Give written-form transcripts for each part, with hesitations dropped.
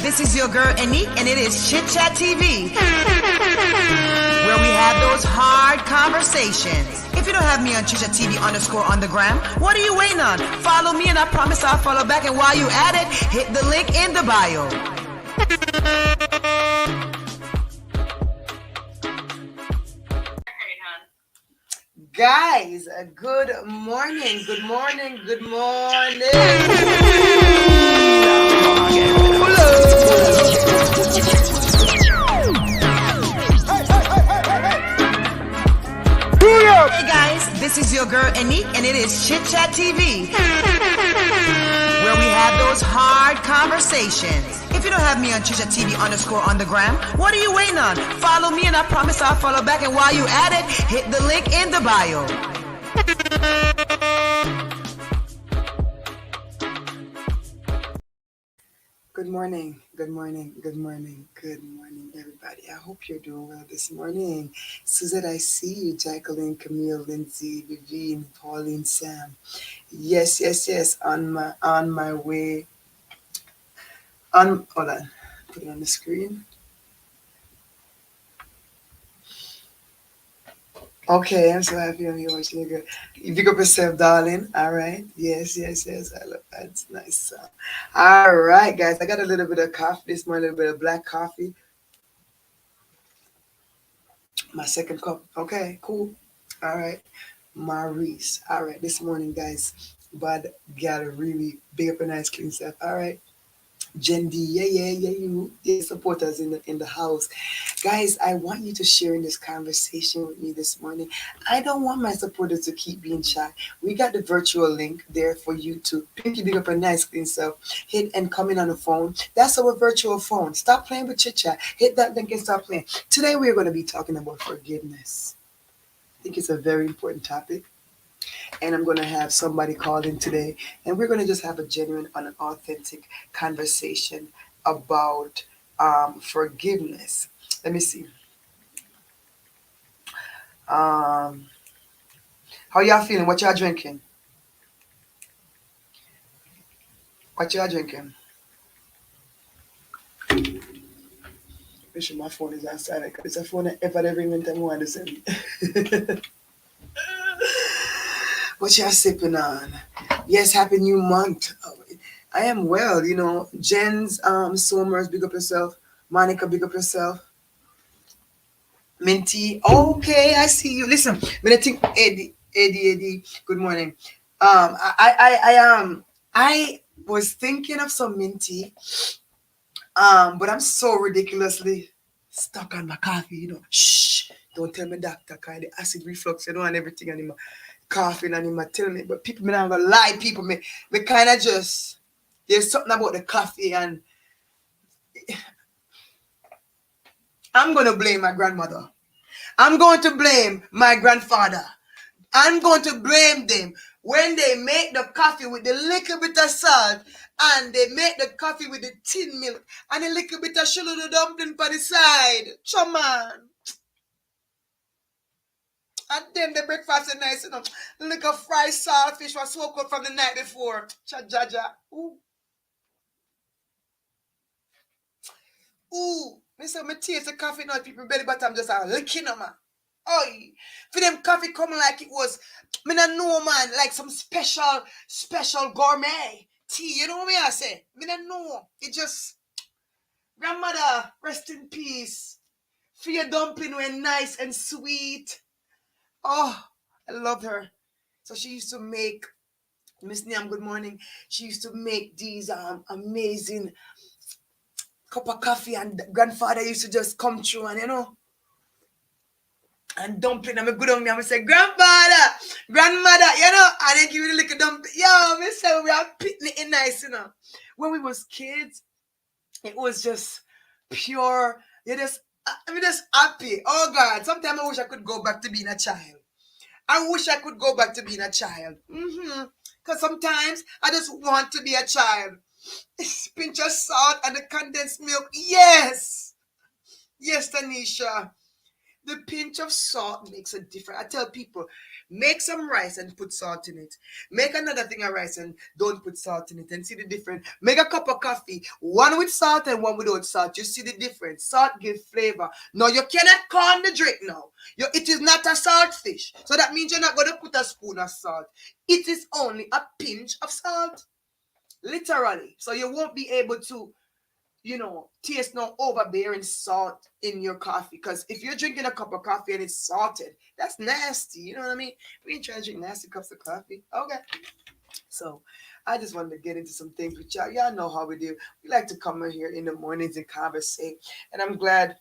this is your girl Anique, and it is Chit Chat TV, where we have those hard conversations. If you don't have me on Chit Chat TV _ on the gram, what are you waiting on? Follow me, and I promise I'll follow back. And while you at it, hit the link in the bio. Guys, good morning, good morning, good morning. Hey guys, this is your girl Anique, and it is Chit Chat TV, where we have those hard conversations. If you don't have me on Chit Chat TV _ on the gram, what are you waiting on? Follow me, and I promise I'll follow back. And while you at it, hit the link in the bio. Good morning, good morning, good morning, good morning, everybody. I hope you're doing well this morning. Suzette, I see you. Jacqueline, Camille, Lindsay, Vivian, Pauline, Sam. Yes. On my way. Hold on. Put it on the screen. Okay, I'm so happy I'm here watching you. Good. You pick up yourself, darling. All right. Yes. I love that. It's nice. All right, guys. I got a little bit of coffee this morning, a little bit of black coffee. My second cup. Okay, cool. All right. Maurice. All right. This morning, guys, Bud got a really big up and nice clean stuff. All right. Jen D, you supporters in the house. Guys, I want you to share in this conversation with me this morning. I don't want my supporters to keep being shy. We got the virtual link there for you to big up a nice clean self. Hit and come in on the phone. That's our virtual phone. Stop playing with chit chat. Hit that link and stop playing. Today we're going to be talking about forgiveness. I think it's a very important topic. And I'm going to have somebody call in today, and we're going to just have a genuine and an authentic conversation about forgiveness. Let me see. How y'all feeling? What y'all drinking? Make sure my phone is outside. It's a phone that ever ring when time want to send. What y'all sipping on? Yes, happy new month. I am well, Jen's Somers, big up yourself. Monica, big up yourself. Minty, okay, I see you. Listen, when I think Eddie, good morning. I was thinking of some Minty, but I'm so ridiculously stuck on my coffee, Shh, don't tell me doctor, kind of acid reflux, and everything anymore. Coughing and him tell me, but people, me not gonna lie, people, me kind of just, there's something about the coffee, and I'm gonna blame my grandmother. I'm going to blame my grandfather. I'm going to blame them when they make the coffee with the little bit of salt, and they make the coffee with the tin milk and a little bit of sugar the dumpling for the side. Come on. And then the breakfast is nice, Little fried saltfish was so good from the night before. Cha-ja-ja. Ooh. Me taste the coffee now, people belly button just licking them, man. Oh, for them coffee coming like it was, me not know, man, like some special gourmet tea. You know what I say? Me not know. It just, grandmother, rest in peace. For your dumpling were nice and sweet. Oh, I love her. So she used to make, Miss Niam, good morning. She used to make these amazing cup of coffee, and grandfather used to just come through and and dumpling. I'm a good on me. I'm say, grandmother, and then give me the little dumpling. Yo, me say we are pitting it nice, When we was kids, it was just pure. Just happy. Oh God, sometimes I wish I could go back to being a child. Because sometimes I just want to be a child. Pinch of salt and the condensed milk. Yes, Tanisha. The pinch of salt makes a difference. I tell people, make some rice and put salt in it. Make another thing of rice and don't put salt in it and see the difference. Make a cup of coffee, one with salt and one without salt. You see the difference. Salt gives flavor. No, you cannot corn the drink now. It is not a salt fish. So that means you're not going to put a spoon of salt. It is only a pinch of salt. Literally. So you won't be able to taste no overbearing salt in your coffee. Because if you're drinking a cup of coffee and it's salted, that's nasty. You know what I mean? We ain't trying to drink nasty cups of coffee. Okay. So I just wanted to get into some things with y'all. Y'all know how we do. We like to come in here in the mornings and conversate. And I'm glad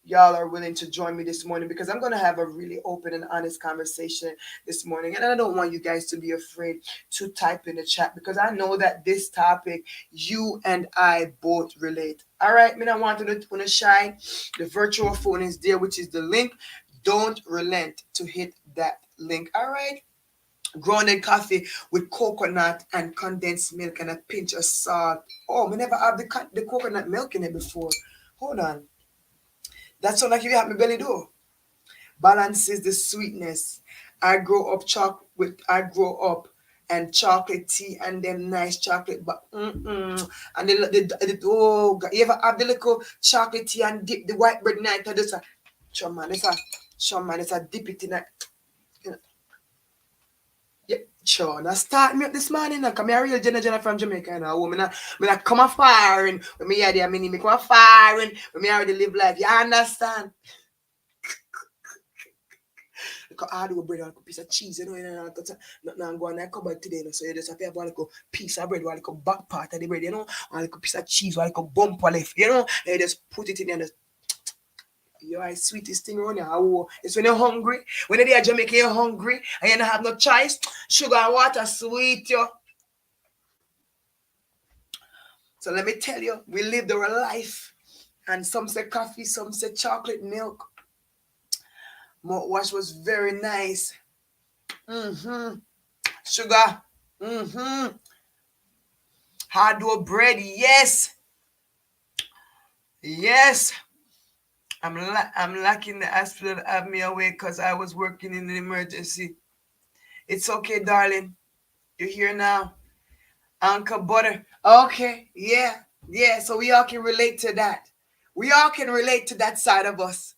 y'all are willing to join me this morning because I'm going to have a really open and honest conversation this morning. And I don't want you guys to be afraid to type in the chat because I know that this topic, you and I both relate. All right, me, I want to shine. The virtual phone is there, which is the link. Don't relent to hit that link. All right. Grounded coffee with coconut and condensed milk and a pinch of salt. Oh, we never have the coconut milk in it before. Hold on. That sound like you have my belly do. Balances the sweetness. I grow up and chocolate tea and them nice chocolate, but and oh God, you ever have the little chocolate tea and dip the white bread night? Just a sure man, it's a dip it in a. Yeah, sure. Now start me up this morning. Now come here, real Jenna from Jamaica. Now, woman, I come a firing. When me here, there, me come a firing. When me already live life, you understand? Because I do bread and a piece of cheese, nothing I'm going to cupboard today. So you just have to have a little piece of bread, one little back part of the bread, one little piece of cheese, one little bumper left, and you just put it in there and just. You're the sweetest thing around here. It's when you're hungry. When you're there Jamaica, you're hungry and you don't have no choice. Sugar and water sweet you. So let me tell you, we lived our life. And some say coffee, some say chocolate milk. Mouthwash was very nice. Sugar. Hard-dough bread. Yes. Yes. I'm lacking the hospital to have me away because I was working in an emergency. It's okay, darling. You're here now. Uncle Butter. Okay. Yeah. Yeah. So we all can relate to that. We all can relate to that side of us.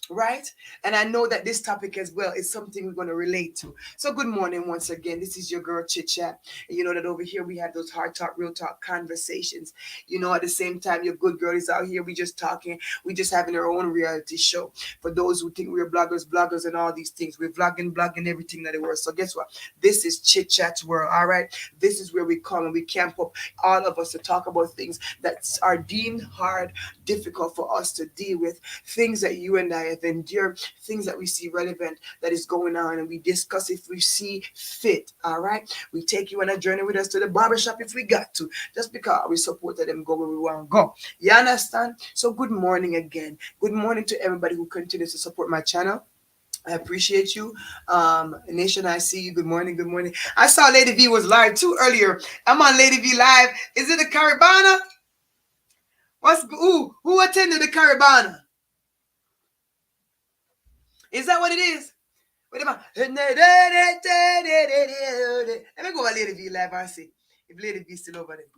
Right? And I know that this topic as well is something we're going to relate to. So good morning once again. This is your girl Chit Chat. And you know that over here we have those hard talk, real talk conversations. At the same time, your good girl is out here. We just talking. We just having our own reality show. For those who think we're bloggers and all these things. We're blogging everything that it was. So guess what? This is Chit Chat's world. All right. This is where we come and we camp up all of us to talk about things that are deemed hard, difficult for us to deal with. Things that you and I endure, things that we see relevant that is going on, and we discuss if we see fit. All right, we take you on a journey with us to the barbershop if we got to, just because we supported them go where we want to go. You understand? So good morning again. Good morning to everybody who continues to support my channel. I appreciate you. Nation, I see you. Good morning. Good morning. I saw Lady V was live too earlier. I'm on Lady V live. Is it the Caribana? Who attended the Caribana? Is that what it is? Wait a minute. Let me go a Lady V live and see if Lady V is still over there.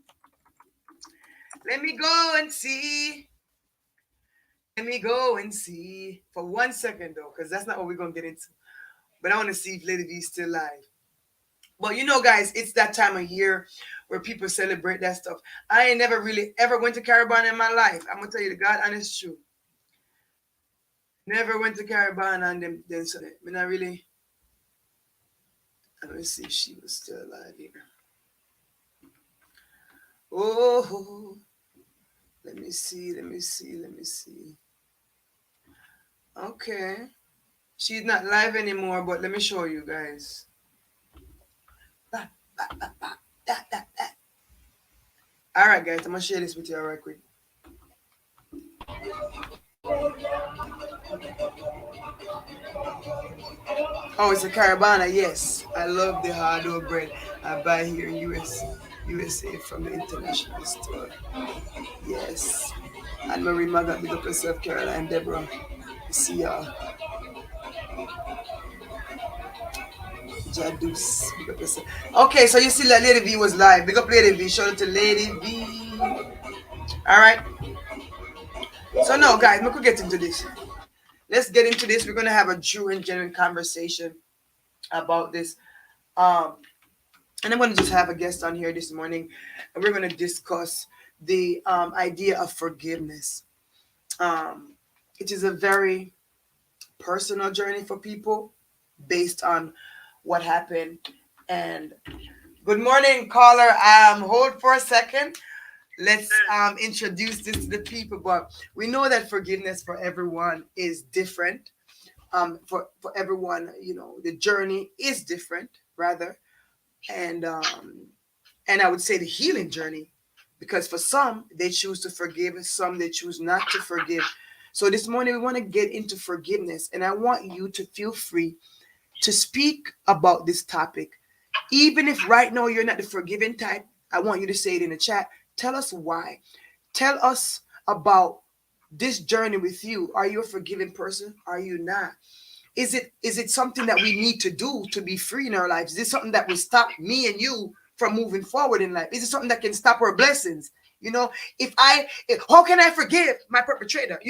Let me go and see. Let me go and see. For 1 second though, because that's not what we're going to get into. But I want to see if Lady V is still live. But guys, it's that time of year where people celebrate that stuff. I ain't never really ever went to Caribana in my life. I'm going to tell you the God honest truth. Never went to Caribana and them so I mean, I really. Let me see if she was still alive here. Oh, let me see. Okay. She's not live anymore, but let me show you guys. All right, guys, I'm going to share this with you right quick. Oh, it's a Caribana, yes. I love the hard-dough bread I buy here in USA from the international store. Yes. And Marie Magat, big up yourself, Caroline, Deborah. See Jadus. Okay, so you see that Lady V was live. Big up Lady V. Shout out to Lady V. All right. So now, guys, we could get into this. Let's get into this. We're gonna have a true and genuine conversation about this. Um, and I'm gonna just have a guest on here this morning, and we're gonna discuss the idea of forgiveness. Um, it is a very personal journey for people based on what happened. And good morning, caller. Hold for a second. Let's introduce this to the people. But we know that forgiveness for everyone is different. For everyone, the journey is different, rather, and I would say the healing journey, because for some they choose to forgive, some they choose not to forgive. So this morning we want to get into forgiveness, and I want you to feel free to speak about this topic. Even if right now you're not the forgiving type, I want you to say it in the chat. Tell us why. Tell us about this journey with you. Are you a forgiving person? Are you not? Is it something that we need to do to be free in our lives? Is this something that will stop me and you from moving forward in life? Is it something that can stop our blessings? How can I forgive my perpetrator?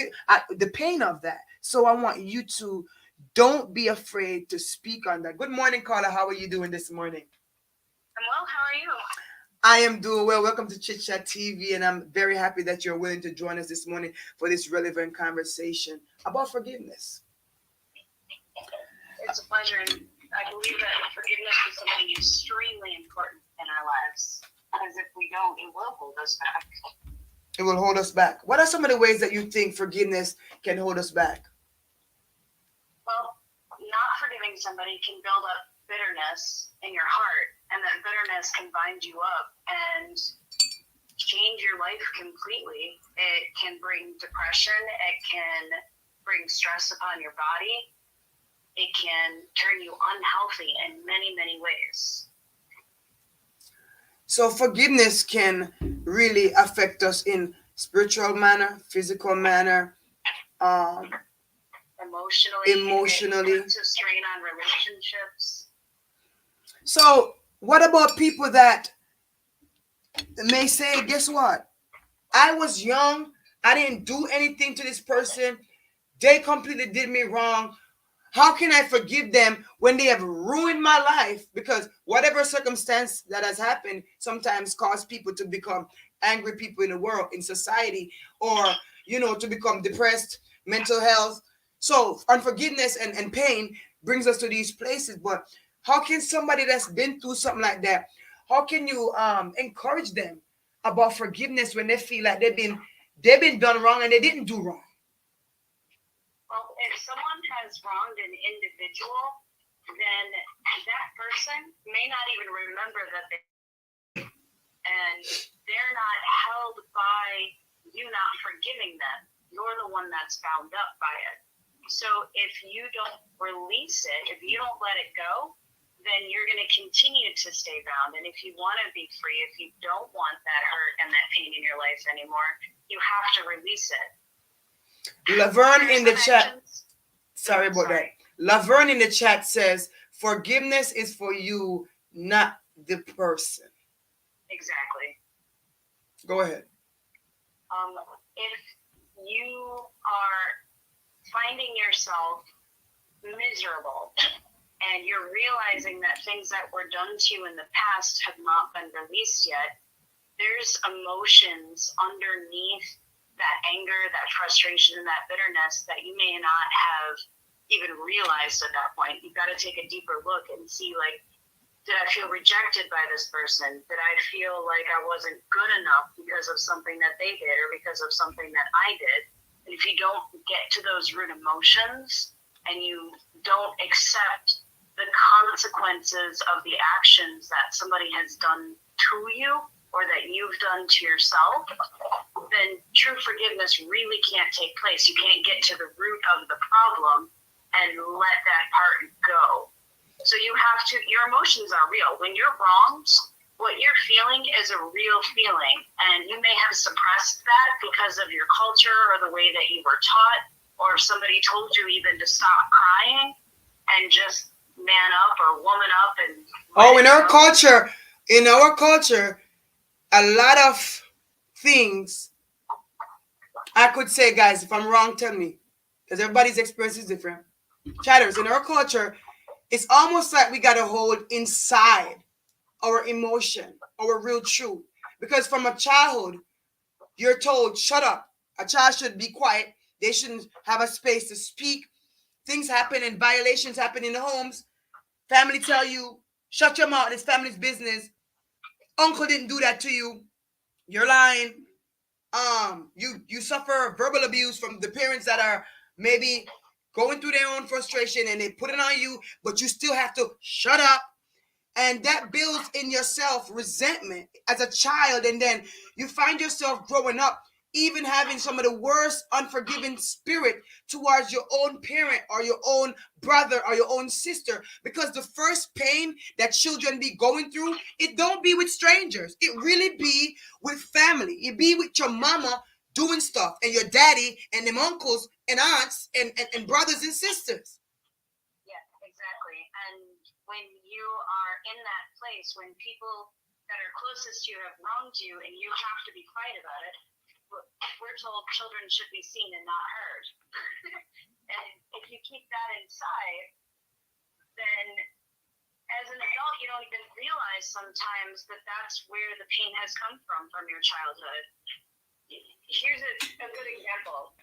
The pain of that. So I want you to don't be afraid to speak on that. Good morning, Carla. How are you doing this morning? I'm well. How are you? I am doing well. Welcome to Chit Chat TV, and I'm very happy that you're willing to join us this morning for this relevant conversation about forgiveness. It's a pleasure, and I believe that forgiveness is something extremely important in our lives, because if we don't, it will hold us back. It will hold us back. What are some of the ways that you think forgiveness can hold us back? Well, not forgiving somebody can build up bitterness in your heart, and that bitterness can bind you up and change your life completely. It can bring depression. It can bring stress upon your body. It can turn you unhealthy in many, many ways. So forgiveness can really affect us in spiritual manner, physical manner, emotionally. It puts a strain on relationships. So what about people that may say, guess what? I was young. I didn't do anything to this person. They completely did me wrong. How can I forgive them when they have ruined my life? Because whatever circumstance that has happened sometimes cause people to become angry people in the world, in society, or, to become depressed, mental health. So unforgiveness and pain brings us to these places. But how can somebody that's been through something like that, how can you encourage them about forgiveness when they feel like they've been done wrong and they didn't do wrong? Well, if someone has wronged an individual, then that person may not even remember that they, and they're not held by you not forgiving them. You're the one that's bound up by it. So if you don't release it, if you don't let it go, then you're going to continue to stay bound. And if you want to be free, if you don't want that hurt and that pain in your life anymore, you have to release it. Laverne in the chat. Sorry about that. Laverne in the chat says, forgiveness is for you, not the person. Exactly. Go ahead. If you are finding yourself miserable and you're realizing that things that were done to you in the past have not been released yet, there's emotions underneath that anger, that frustration, and that bitterness that you may not have even realized at that point. You've got to take a deeper look and see, did I feel rejected by this person? Did I feel like I wasn't good enough because of something that they did or because of something that I did? And if you don't get to those root emotions and you don't accept the consequences of the actions that somebody has done to you or that you've done to yourself, then true forgiveness really can't take place. You can't get to the root of the problem and let that part go. So you have to, your emotions are real. When you're wronged, what you're feeling is a real feeling. And you may have suppressed that because of your culture or the way that you were taught. or somebody told you even to stop crying and just man up or woman up and let Oh, it go. in our culture, a lot of things I could say, guys, if I'm wrong, tell me. Because everybody's experience is different. Chatters, in our culture, it's almost like we got to hold inside our emotion, our real truth. Because from a childhood, you're told, shut up. A child should be quiet. They shouldn't have a space to speak. Things happen and violations happen in the homes. Family tell you, shut your mouth. It's family's business. Uncle didn't do that to you. You're lying. You suffer verbal abuse from the parents that are maybe going through their own frustration and they put it on you, but you still have to shut up, and that builds in yourself resentment as a child, and then you find yourself growing up even having some of the worst unforgiving spirit towards your own parent or your own brother or your own sister, because the first pain that children be going through, it don't be with strangers, it really be with family, it be with your mama doing stuff and your daddy and them uncles and aunts and brothers and sisters. Yeah, exactly. And when you are in that place, when people that are closest to you have wronged you and you have to be quiet about it, we're told children should be seen and not heard. And if you keep that inside, then as an adult, you don't even realize sometimes that that's where the pain has come from your childhood. Here's a good example.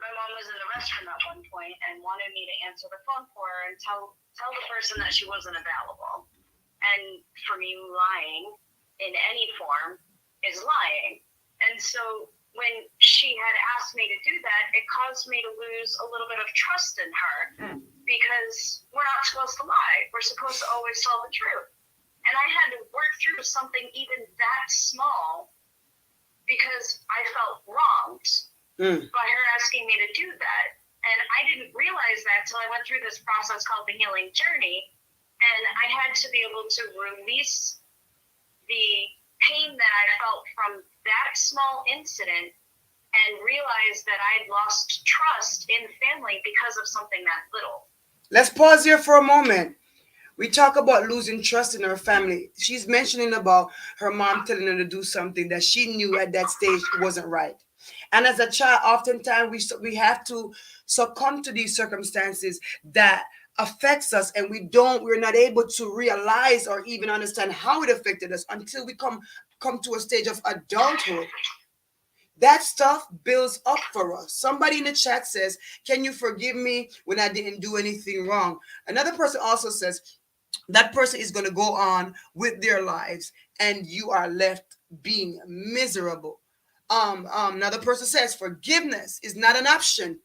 My mom was in the restroom at one point and wanted me to answer the phone for her and tell the person that she wasn't available. And for me, lying in any form is lying. And so when she had asked me to do that, it caused me to lose a little bit of trust in her, because we're not supposed to lie. We're supposed to always tell the truth. And I had to work through something even that small because I felt wronged by her asking me to do that. And I didn't realize that till I went through this process called the healing journey. And I had to be able to release the pain that I felt from that small incident and realize that I'd lost trust in family because of something that little. Let's pause here for a moment. We talk about losing trust in her family. She's mentioning about her mom telling her to do something that she knew at that stage wasn't right. And as a child, oftentimes we have to succumb to these circumstances that affects us, and we're not able to realize or even understand how it affected us until we come to a stage of adulthood. That stuff builds up for us. Somebody in the chat says, can you forgive me when I didn't do anything wrong? Another person also says, that person is going to go on with their lives and you are left being miserable. Another person says, forgiveness is not an option.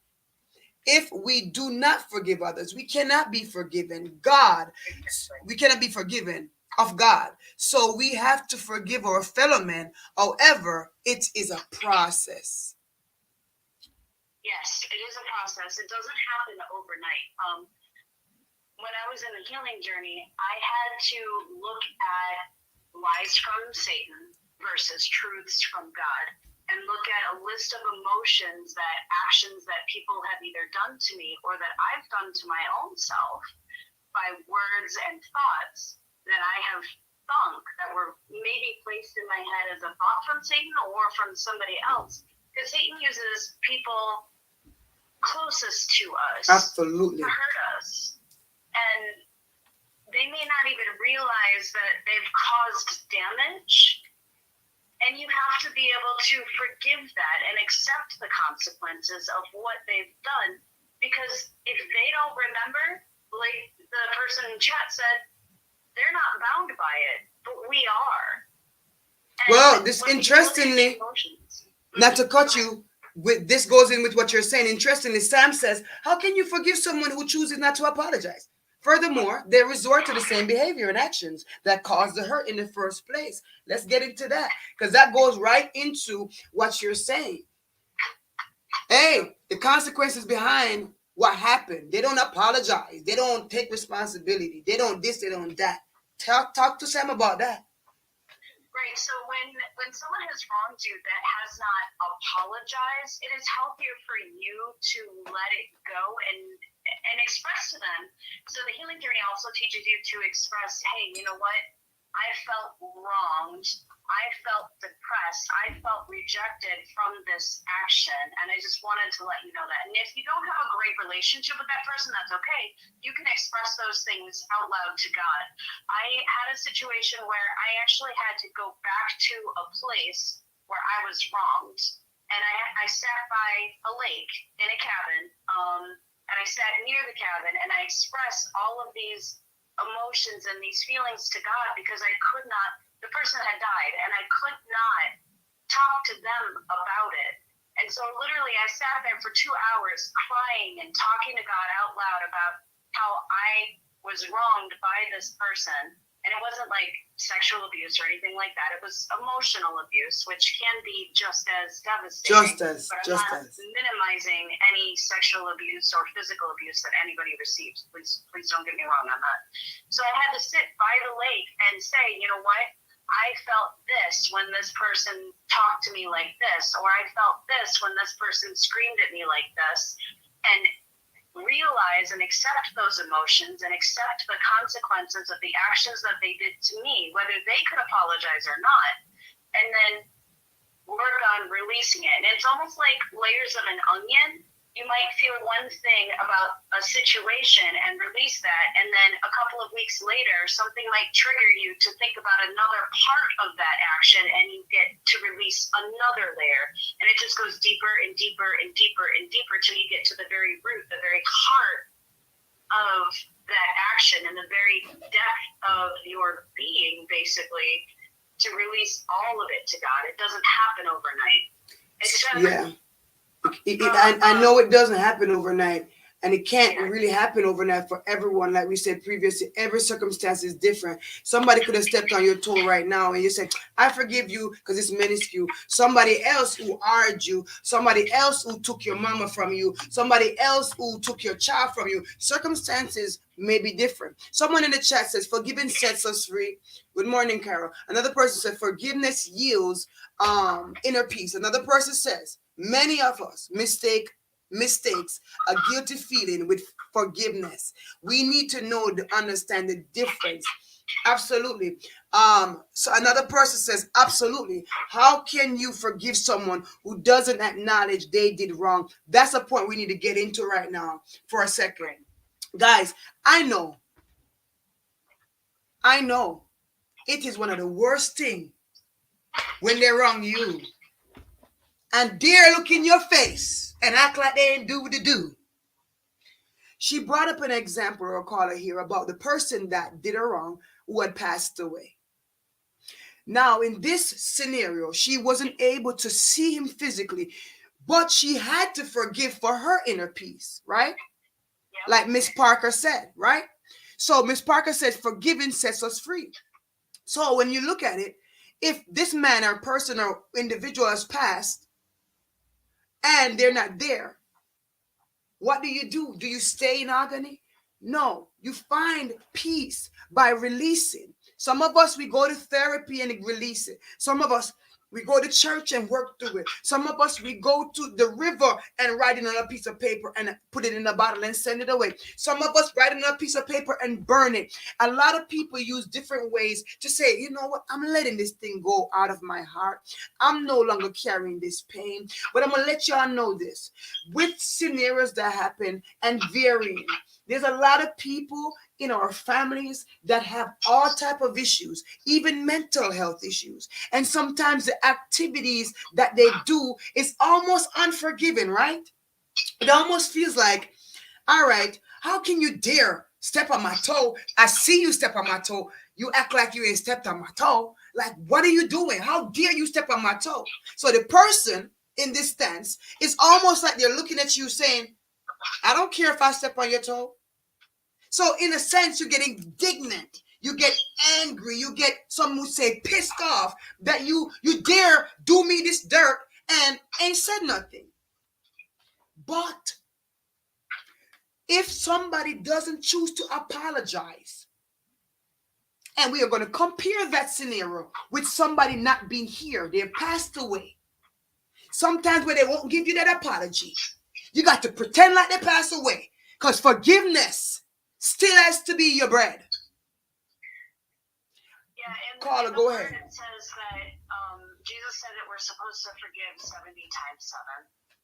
If we do not forgive others, we cannot be forgiven. We cannot be forgiven of God. So we have to forgive our fellow men. However, it is a process. Yes, it is a process. It doesn't happen overnight. When I was in the healing journey, I had to look at lies from Satan versus truths from God, and look at a list of emotions, that actions that people have either done to me or that I've done to my own self by words and thoughts that I have thunk that were maybe placed in my head as a thought from Satan or from somebody else. Because Satan uses people closest to us Absolutely. to hurt us. And they may not even realize that they've caused damage. And you have to be able to forgive that and accept the consequences of what they've done. Because if they don't remember, like the person in chat said, they're not bound by it, but we are. And well, this when interestingly, not to cut you, with this goes in with what you're saying. Interestingly, Sam says, how can you forgive someone who chooses not to apologize? Furthermore, they resort to the same behavior and actions that caused the hurt in the first place. Let's get into that, because that goes right into what you're saying. Hey, the consequences behind what happened. They don't apologize. They don't take responsibility. They don't this, they don't that. Talk to Sam about that. Right. So when someone has wronged you that has not apologized, it is healthier for you to let it go and express to them. So the healing journey also teaches you to express, hey, you know what? I felt wronged. I felt depressed. I felt rejected from this action. And I just wanted to let you know that. And if you don't have a great relationship with that person, that's okay. You can express those things out loud to God. I had a situation where I actually had to go back to a place where I was wronged. And I sat by a lake in a cabin. And I sat near the cabin and I expressed all of these emotions and these feelings to God because I could not, the person had died and I could not talk to them about it. And so literally I sat there for 2 hours crying and talking to God out loud about how I was wronged by this person. And it wasn't like sexual abuse or anything like that. It was emotional abuse, which can be just as devastating. But I'm not minimizing any sexual abuse or physical abuse that anybody receives. Please don't get me wrong on that. So I had to sit by the lake and say, you know what? I felt this when this person talked to me like this, or I felt this when this person screamed at me like this. And realize and accept those emotions and accept the consequences of the actions that they did to me, whether they could apologize or not, and then work on releasing it. And it's almost like layers of an onion. You might feel one thing about a situation and release that, and then a couple of weeks later, something might trigger you to think about another part of that action, and you get to release another layer. And it just goes deeper and deeper and deeper and deeper till you get to the very root, the very heart of that action and the very depth of your being, basically, to release all of it to God. It doesn't happen overnight. It's just, yeah. I know it doesn't happen overnight, and it can't really happen overnight for everyone. Like we said previously, every circumstance is different. Somebody could have stepped on your toe right now, and you said, "I forgive you," because it's minuscule. Somebody else who argued you, somebody else who took your mama from you, somebody else who took your child from you. Circumstances may be different. Someone in the chat says, "Forgiving sets us free." Good morning, Carol. Another person said, "Forgiveness yields inner peace." Another person says, "Many of us mistakes a guilty feeling with forgiveness. We need to know to understand the difference." Absolutely. So another person says, "Absolutely. How can you forgive someone who doesn't acknowledge they did wrong?" That's a point we need to get into right now for a second. Guys, I know it is one of the worst things when they wrong you and dare look in your face and act like they ain't do what they do. She brought up an example or caller here about the person that did her wrong who had passed away. Now, in this scenario, she wasn't able to see him physically, but she had to forgive for her inner peace, right? Like Miss Parker said, right? So Miss Parker said, "Forgiving sets us free." So when you look at it, if this man or person or individual has passed and they're not there, what do? Do you stay in agony? No, you find peace by releasing. Some of us, we go to therapy and release it. Some of us, we go to church and work through it. Some of us, we go to the river and write it on a piece of paper and put it in a bottle and send it away. Some of us write it on a piece of paper and burn it. A lot of people use different ways to say, "You know what? I'm letting this thing go out of my heart. I'm no longer carrying this pain." But I'm going to let y'all know this. With scenarios that happen and varying, there's a lot of people in our families that have all type of issues, even mental health issues. And sometimes the activities that they do is almost unforgiving, right? It almost feels like, all right, how can you dare step on my toe? I see you step on my toe. You act like you ain't stepped on my toe. Like, what are you doing? How dare you step on my toe? So the person in this stance is almost like they're looking at you saying, "I don't care if I step on your toe." So in a sense, you get indignant, you get angry, you get, some would say, pissed off that you dare do me this dirt and ain't said nothing. But if somebody doesn't choose to apologize, And we are going to compare that scenario with somebody not being here. They passed away. Sometimes where they won't give you that apology, you got to pretend like they passed away. Because forgiveness still has to be your bread. Yeah, in Caller, the go word ahead. it says that Jesus said that we're supposed to forgive 70 times 7,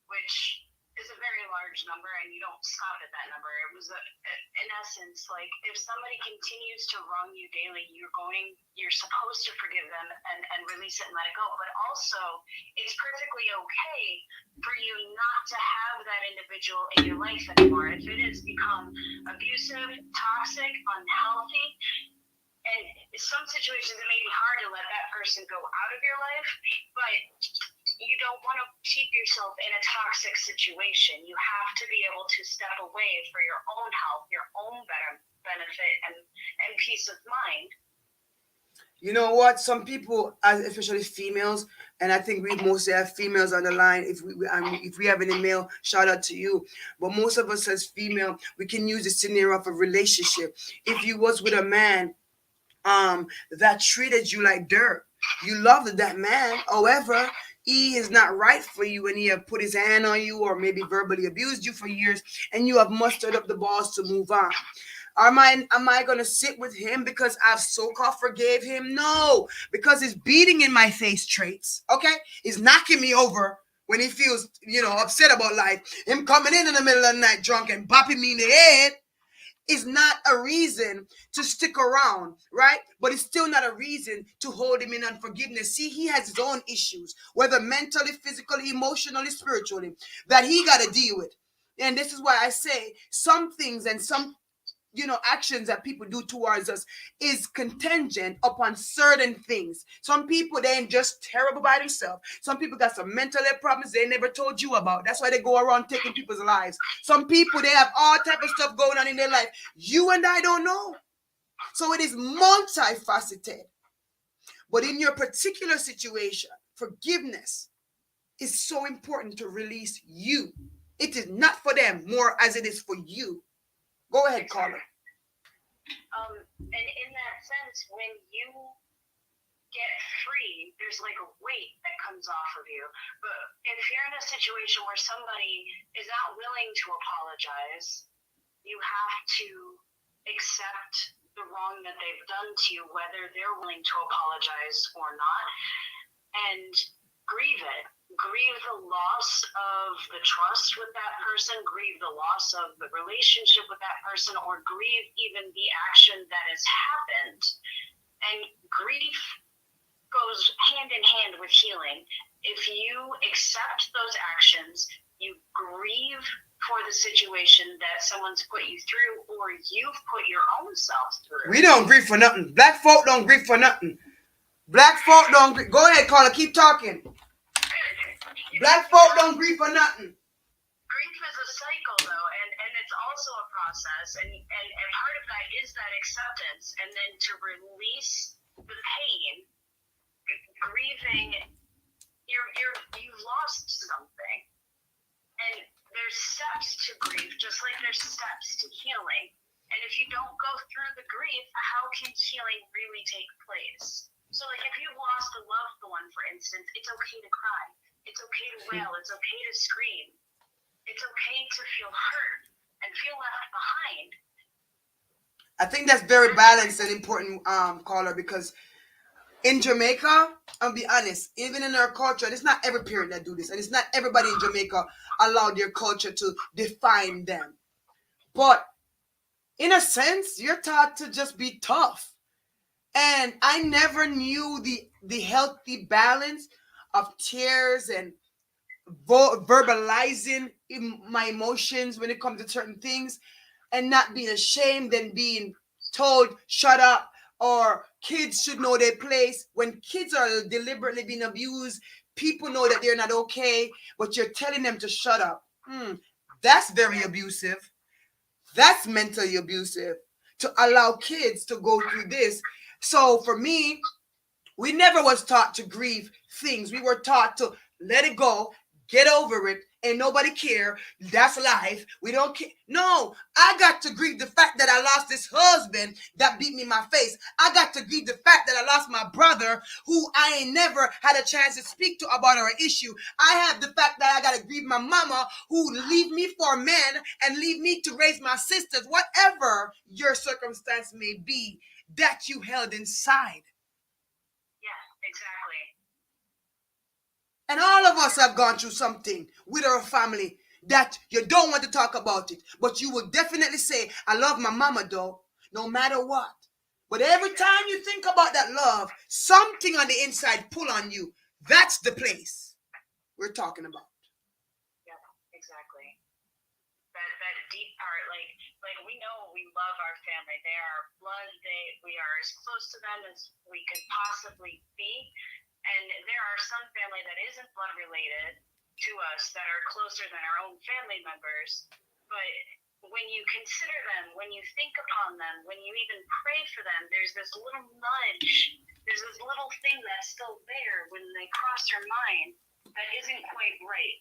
which is a very large number, and you don't stop at that number. It was, in essence, like if somebody continues to wrong you daily, you're supposed to forgive them and release it and let it go. But also, it's perfectly okay for you not to have that individual in your life anymore. If it has become abusive, toxic, unhealthy, and some situations it may be hard to let that person go out of your life, but you don't want to keep yourself in a toxic situation. You have to be able to step away for your own health, your own better benefit, and peace of mind. You know what? Some people, especially females, and I think we mostly have females on the line. If we have any male, shout out to you. But most of us as female, we can use the scenario of a relationship. If you was with a man that treated you like dirt, you loved that man. However, he is not right for you, and he have put his hand on you or maybe verbally abused you for years, and you have mustered up the balls to move on. Am I gonna sit with him because I've so called forgave him? No, because he's beating in my face traits. Okay, he's knocking me over when he feels upset about life. Him coming in the middle of the night drunk and bopping me in the head is not a reason to stick around, right? But it's still not a reason to hold him in unforgiveness. See, he has his own issues, whether mentally, physically, emotionally, spiritually, that he got to deal with. And this is why I say some things and some actions that people do towards us is contingent upon certain things. Some people, they ain't just terrible by themselves. Some people got some mental health problems they never told you about. That's why they go around taking people's lives. Some people, they have all type of stuff going on in their life you and I don't know. So it is multifaceted. But in your particular situation, forgiveness is so important to release you. It is not for them more as it is for you. Go ahead, caller. And in that sense, when you get free, there's like a weight that comes off of you. But if you're in a situation where somebody is not willing to apologize, you have to accept the wrong that they've done to you, whether they're willing to apologize or not, and grieve it. Grieve the loss of the trust with that person, grieve the loss of the relationship with that person, or grieve even the action that has happened. And grief goes hand in hand with healing. If you accept those actions, you grieve for the situation that someone's put you through or you've put your own self through. We don't grieve for nothing. Black folk don't grieve for nothing. Black folk don't grieve. Go ahead, caller. Keep talking. Black folk don't grieve for nothing. Grief is a cycle, though, and it's also a process. And part of that is that acceptance, and then to release the pain, grieving, you've lost something. And there's steps to grief, just like there's steps to healing. And if you don't go through the grief, how can healing really take place? So, like, if you've lost a loved one, for instance, it's okay to cry. It's okay to wail. It's okay to scream. It's okay to feel hurt and feel left behind. I think that's very balanced and important, caller, because in Jamaica, I'll be honest, even in our culture, it's not every parent that do this, and it's not everybody in Jamaica allow their culture to define them. But in a sense, you're taught to just be tough. And I never knew the healthy balance of tears and verbalizing my emotions when it comes to certain things, and not being ashamed and being told shut up, or kids should know their place. When kids are deliberately being abused, people know that they're not okay, but you're telling them to shut up. That's very abusive. That's mentally abusive, to allow kids to go through this. So for me, we never was taught to grieve things. We were taught to let it go, get over it, and nobody care. That's life. We don't care. No, I got to grieve the fact that I lost this husband that beat me in my face. I got to grieve the fact that I lost my brother who I ain't never had a chance to speak to about our issue. I have the fact that I got to grieve my mama who leave me for a man and leave me to raise my sisters, whatever your circumstance may be that you held inside. Yeah, exactly. And all of us have gone through something with our family that you don't want to talk about it. But you will definitely say, I love my mama though, no matter what. But every time you think about that love, something on the inside pull on you. That's the place we're talking about. Yeah, exactly. That deep part, like we know we love our family. They are blood. We are as close to them as we could possibly be. And there are some family that isn't blood related to us that are closer than our own family members. But when you consider them, when you think upon them, when you even pray for them, there's this little nudge, there's this little thing that's still there when they cross your mind that isn't quite right.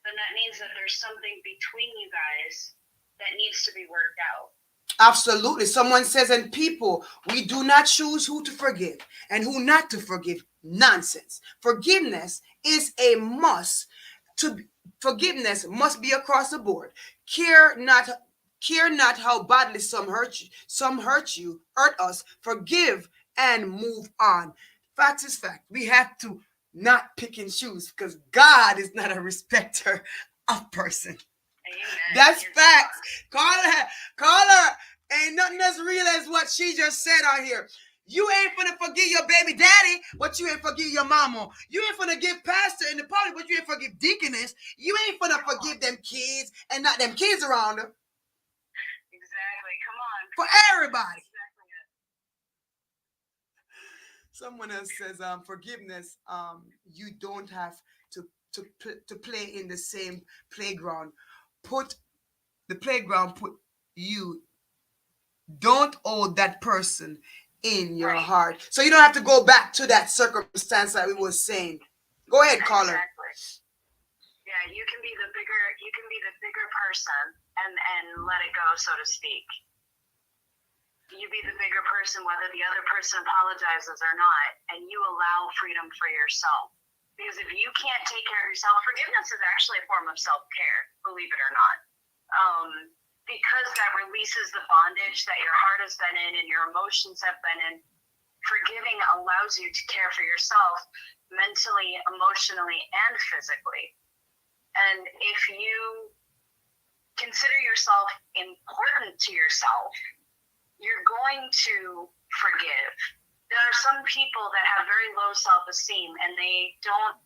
Then that means that there's something between you guys that needs to be worked out. Absolutely. Someone says, and people, we do not choose who to forgive and who not to forgive. Nonsense. Forgiveness is a must. To forgiveness must be across the board. Care not how badly hurt us. Forgive and move on. Fact is fact. We have to not pick and choose because God is not a respecter of person. Amen. That's Yes, facts. Call her. Ain't nothing as real as what she just said on here. You ain't finna forgive your baby daddy, but you ain't forgive your mama. You ain't finna give pastor in the party, but you ain't forgive deaconess. You ain't finna forgive them kids and not them kids around them. exactly. Come on. For everybody. Exactly it. Someone else says, forgiveness. You don't have to play in the same playground. Put the playground. Put you don't owe that person in your Right. heart. So you don't have to go back to that circumstance that we was saying. Go ahead, caller. Exactly. Yeah, you can be the bigger person and let it go, so to speak. You be the bigger person whether the other person apologizes or not, and you allow freedom for yourself. Because if you can't take care of yourself, forgiveness is actually a form of self-care, believe it or not. Because that releases the bondage that your heart has been in and your emotions have been in. Forgiving allows you to care for yourself mentally, emotionally, and physically. And if you consider yourself important to yourself, you're going to forgive. There are some people that have very low self-esteem and they don't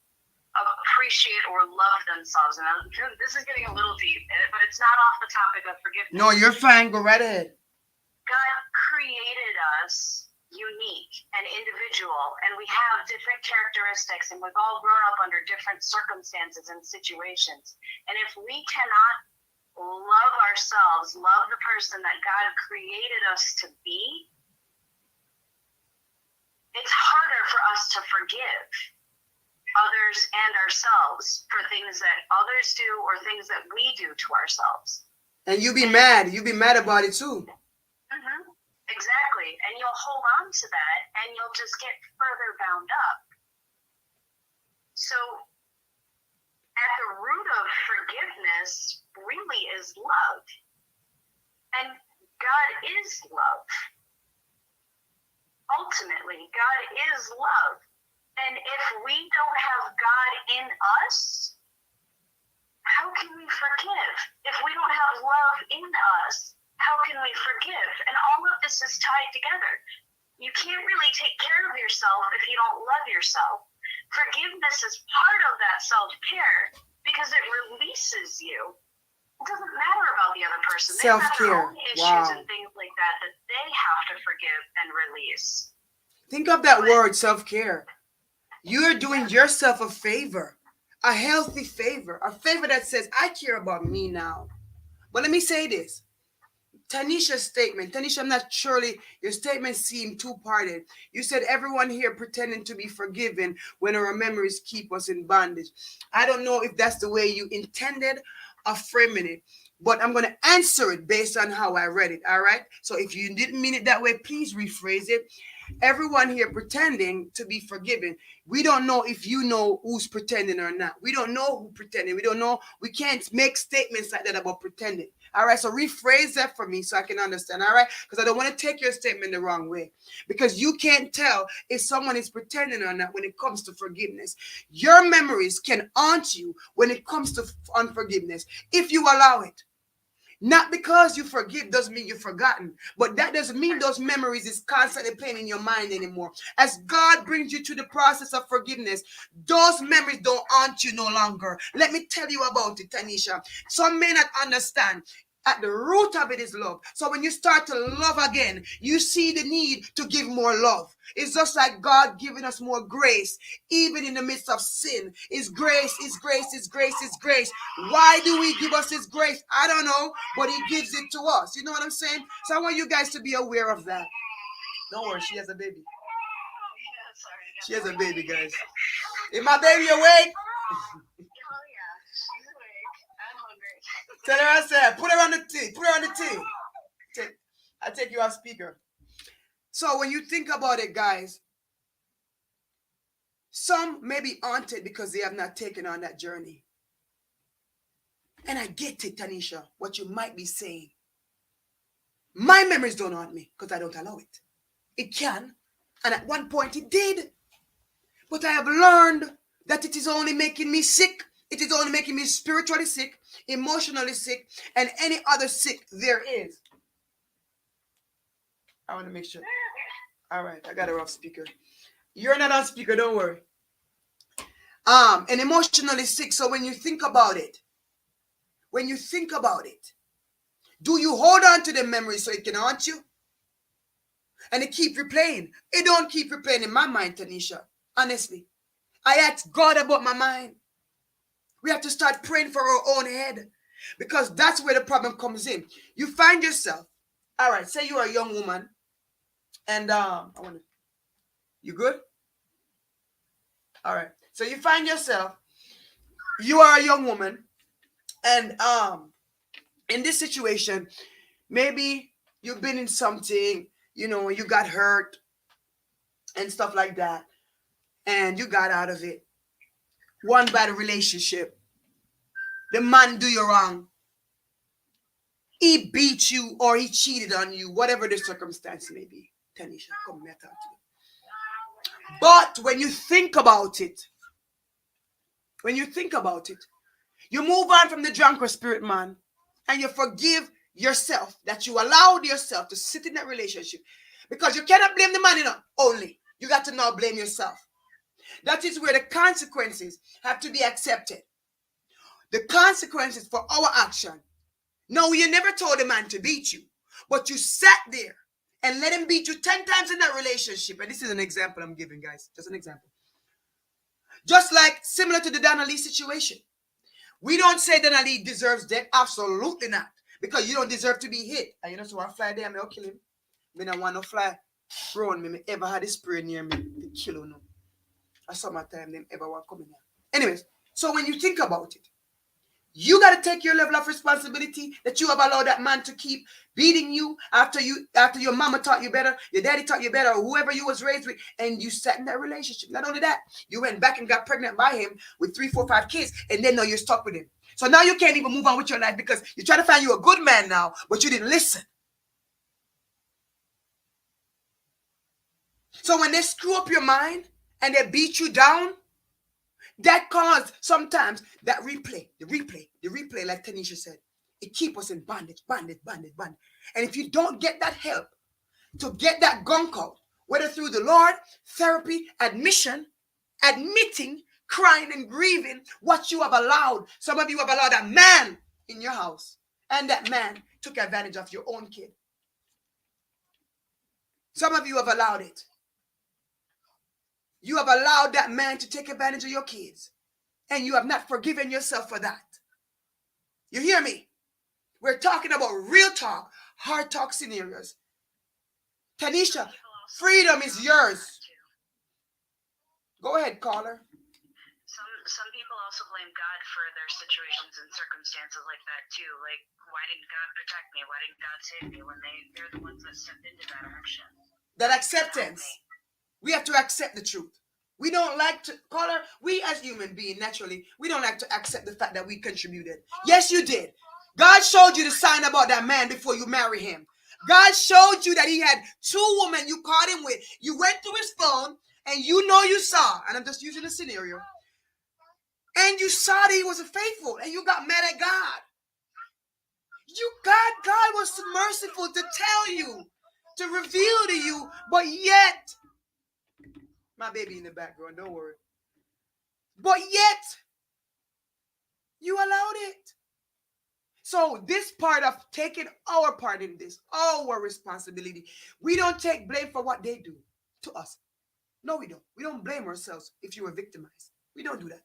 appreciate or love themselves. And this is getting a little deep, but it's not off the topic of forgiveness. No, you're fine. Go right ahead. God created us unique and individual, and we have different characteristics, and we've all grown up under different circumstances and situations. And if we cannot love ourselves, love the person that God created us to be, it's harder for us to forgive others and ourselves for things that others do or things that we do to ourselves. And you be mad. You be mad about it too. Mm-hmm. Exactly. And you'll hold on to that and you'll just get further bound up. So at the root of forgiveness really is love. And God is love. Ultimately, God is love. And if we don't have God in us, how can we forgive? If we don't have love in us, how can we forgive? And all of this is tied together. You can't really take care of yourself if you don't love yourself. Forgiveness is part of that self-care because it releases you. It doesn't matter about the other person. They have their own issues and things like that they have to forgive and release. Think of that word, self-care. You're doing yourself a favor, a healthy favor, a favor that says, I care about me now. But let me say this. Tanisha's statement. Tanisha, I'm not surely your statement seemed two-parted. You said everyone here pretending to be forgiven when our memories keep us in bondage. I don't know if that's the way you intended of framing it, but I'm going to answer it based on how I read it. All right. So if you didn't mean it that way, please rephrase it. Everyone here pretending to be forgiven. We don't know if you know who's pretending or not. We don't know who pretending. We don't know. We can't make statements like that about pretending. All right. So rephrase that for me so I can understand. All right. Because I don't want to take your statement the wrong way. Because you can't tell if someone is pretending or not when it comes to forgiveness. Your memories can haunt you when it comes to unforgiveness if you allow it. Not because you forgive doesn't mean you've forgotten, but that doesn't mean those memories is constantly playing in your mind anymore. As God brings you to the process of forgiveness, those memories don't haunt you no longer. Let me tell you about it, Tanisha. Some may not understand. At the root of it is love. So when you start to love again, you see the need to give more love. It's just like God giving us more grace, even in the midst of sin. Is grace, is grace, is grace, is grace. Why do we give us His grace? I don't know, but He gives it to us. You know what I'm saying? So I want you guys to be aware of that. Don't worry, she has a baby. She has a baby, guys. Is my baby awake? Tell her I said, put her on the tea. Put her on the tea. I take you off speaker. So when you think about it, guys, some may be haunted because they have not taken on that journey. And I get it, Tanisha, what you might be saying. My memories don't haunt me because I don't allow it. It can. And at one point it did. But I have learned that it is only making me sick. It is only making me spiritually sick, emotionally sick, and any other sick there is. I want to make sure. All right, I got her off speaker. You're not on speaker, don't worry. And emotionally sick. So when you think about it, do you hold on to the memory so it can haunt you? And it keep replaying. It don't keep replaying in my mind, Tanisha. Honestly. I asked God about my mind. We have to start praying for our own head. Because that's where the problem comes in. You find yourself. All right, say you're a young woman. And you good? All right. So you find yourself, you are a young woman, and in this situation, maybe you've been in something, you got hurt and stuff like that, and you got out of it. One bad relationship, the man do you wrong, he beat you or he cheated on you, whatever the circumstance may be. Tanisha, come here, talk to you. But when you think about it, you move on from the drunkard spirit man and you forgive yourself that you allowed yourself to sit in that relationship, because you cannot blame the man only. You got to now blame yourself. That is where the consequences have to be accepted. The consequences for our action. No, you never told a man to beat you, but you sat there and let him beat you 10 times in that relationship. And this is an example I'm giving, guys. Just an example. Just like similar to the Donna Lee situation. We don't say Donna Lee deserves death. Absolutely not. Because you don't deserve to be hit. And you know, so I fly there, I'll kill him. Me don't want no fly thrown me. Ever had a spray near me to kill him. I saw my time them ever want coming here. Anyways, so when you think about it, you got to take your level of responsibility that you have allowed that man to keep beating you after your mama taught you better, your daddy taught you better, or whoever you was raised with, and you sat in that relationship. Not only that, you went back and got pregnant by him with 3, 4, 5 kids, and then now you're stuck with him. So now you can't even move on with your life because you're trying to find you a good man now, but you didn't listen. So when they screw up your mind and they beat you down, that caused sometimes that the replay, like Tanisha said, it keeps us in bondage. And if you don't get that help to get that gunk out, whether through the Lord, therapy, admitting, crying and grieving what you have allowed. Some of you have allowed a man in your house, and that man took advantage of your own kid. Some of you have allowed it. You have allowed that man to take advantage of your kids, and you have not forgiven yourself for that. You hear me? We're talking about real talk, hard talk scenarios. Tanisha, freedom is yours. Go ahead, caller. Some people also blame God for their situations and circumstances like that too. Like, why didn't God protect me? Why didn't God save me when they're the ones that stepped into that action? That acceptance. We have to accept the truth. We don't like to, caller, we as human beings, naturally, we don't like to accept the fact that we contributed. Yes, you did. God showed you the sign about that man before you marry him. God showed you that he had two women you caught him with. You went through his phone and you know you saw, and I'm just using a scenario, and you saw that he wasn't faithful and you got mad at God. God was merciful to tell you, to reveal to you, but yet, my baby in the background, don't worry. But yet, you allowed it. So this part of taking our part in this, our responsibility, we don't take blame for what they do to us. No, we don't. We don't blame ourselves if you were victimized. We don't do that.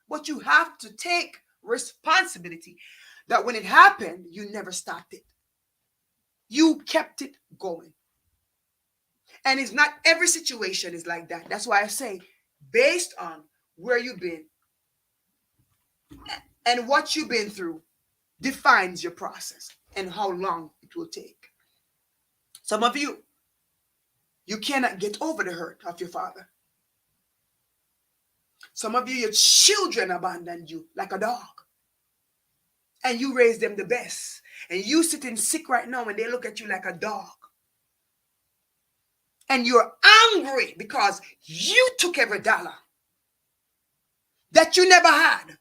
But you have to take responsibility that when it happened, you never stopped it. You kept it going. And it's not every situation is like that. That's why I say, based on where you've been and what you've been through, defines your process and how long it will take. Some of you, you cannot get over the hurt of your father. Some of you, your children abandoned you like a dog. And you raised them the best. And you sitting sick right now and they look at you like a dog. And you're angry because you took every dollar that you never had.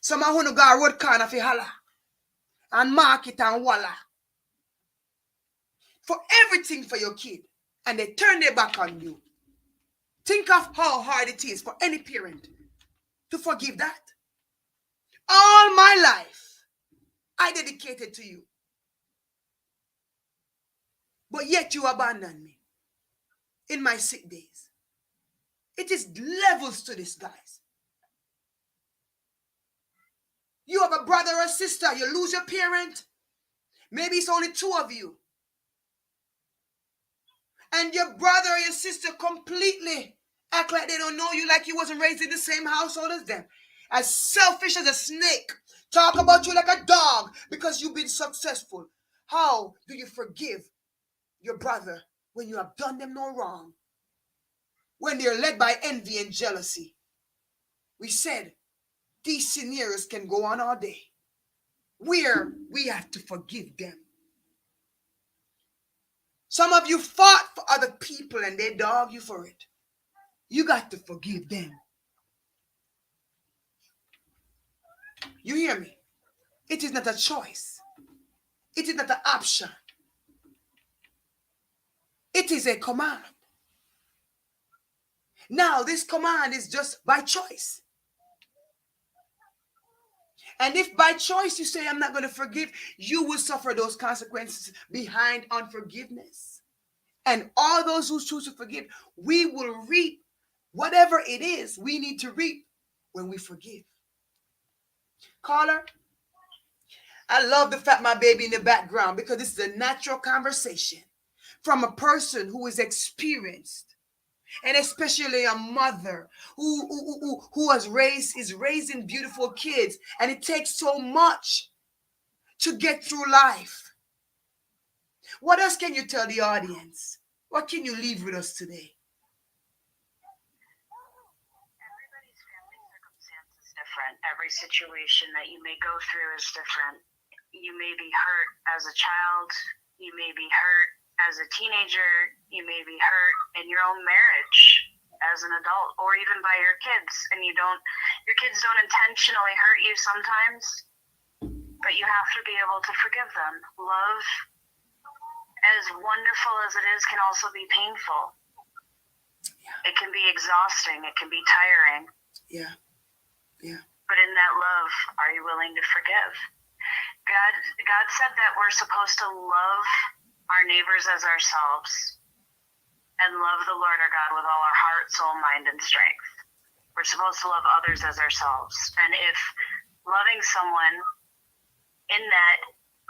Some of you got road corner for holla and market and walla for everything for your kid. And they turn their back on you. Think of how hard it is for any parent to forgive that. All my life, I dedicated to you. But yet you abandoned me in my sick days. It is levels to this, guys. You have a brother or sister, you lose your parent. Maybe it's only two of you. And your brother or your sister completely act like they don't know you, like you wasn't raised in the same household as them. As selfish as a snake. Talk about you like a dog because you've been successful. How do you forgive your brother when you have done them no wrong? When they're led by envy and jealousy. We said these scenarios can go on all day. Where we have to forgive them. Some of you fought for other people and they dog you for it. You got to forgive them. You hear me? It is not a choice. It is not an option. It is a command. Now, this command is just by choice. And if by choice you say, I'm not going to forgive, you will suffer those consequences behind unforgiveness. And all those who choose to forgive, we will reap whatever it is we need to reap when we forgive. Caller, I love the fact my baby in the background because this is a natural conversation from a person who is experienced, and especially a mother who is raising beautiful kids, and it takes so much to get through life. What else can you tell the audience? What can you leave with us today? Everybody's family circumstance is different. Every situation that you may go through is different. You may be hurt as a child. You may be hurt as a teenager. You may be hurt in your own marriage as an adult, or even by your kids. And your kids don't intentionally hurt you sometimes, but you have to be able to forgive them. Love, as wonderful as it is, can also be painful. It can be exhausting. It can be tiring. Yeah. But in that love, are you willing to forgive? God said that we're supposed to love our neighbors as ourselves and love the Lord our God with all our heart, soul, mind, and strength. We're supposed to love others as ourselves. And if loving someone in that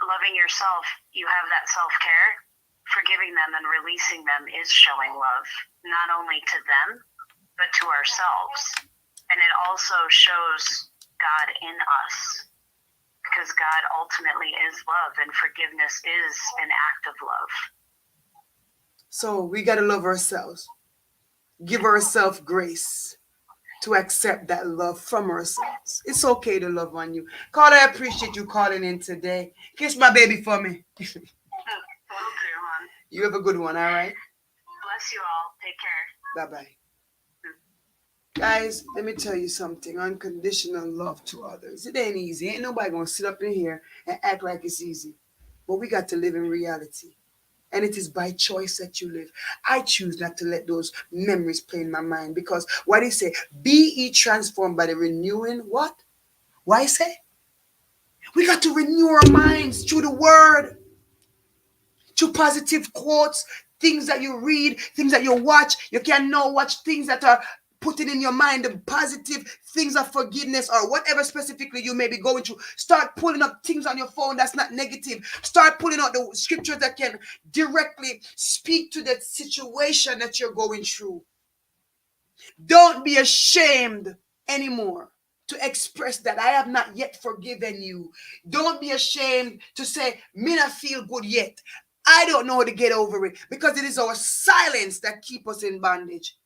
loving yourself, you have that self-care. Forgiving them and releasing them is showing love, not only to them, but to ourselves. And it also shows God in us, because God ultimately is love, and forgiveness is an act of love. So we got to love ourselves, give ourselves grace to accept that love from ourselves. It's okay to love on you. Carla, I appreciate you calling in today. Kiss my baby for me. Will do, hon. You have a good one, all right? Bless you all. Take care. Bye-bye. Guys, let me tell you something. Unconditional love to others. It ain't easy. Ain't nobody gonna sit up in here and act like it's easy. But we got to live in reality. And it is by choice that you live. I choose not to let those memories play in my mind, because what he say, be ye transformed by the renewing what? Why say? We got to renew our minds through the word, through positive quotes, things that you read, things that you watch. You can now watch things that are putting in your mind the positive things of forgiveness or whatever specifically you may be going through. Start pulling up things on your phone that's not negative. Start pulling out the scriptures that can directly speak to that situation that you're going through. Don't be ashamed anymore to express that I have not yet forgiven you. Don't be ashamed to say, me not feel good yet. I don't know how to get over it, because it is our silence that keep us in bondage.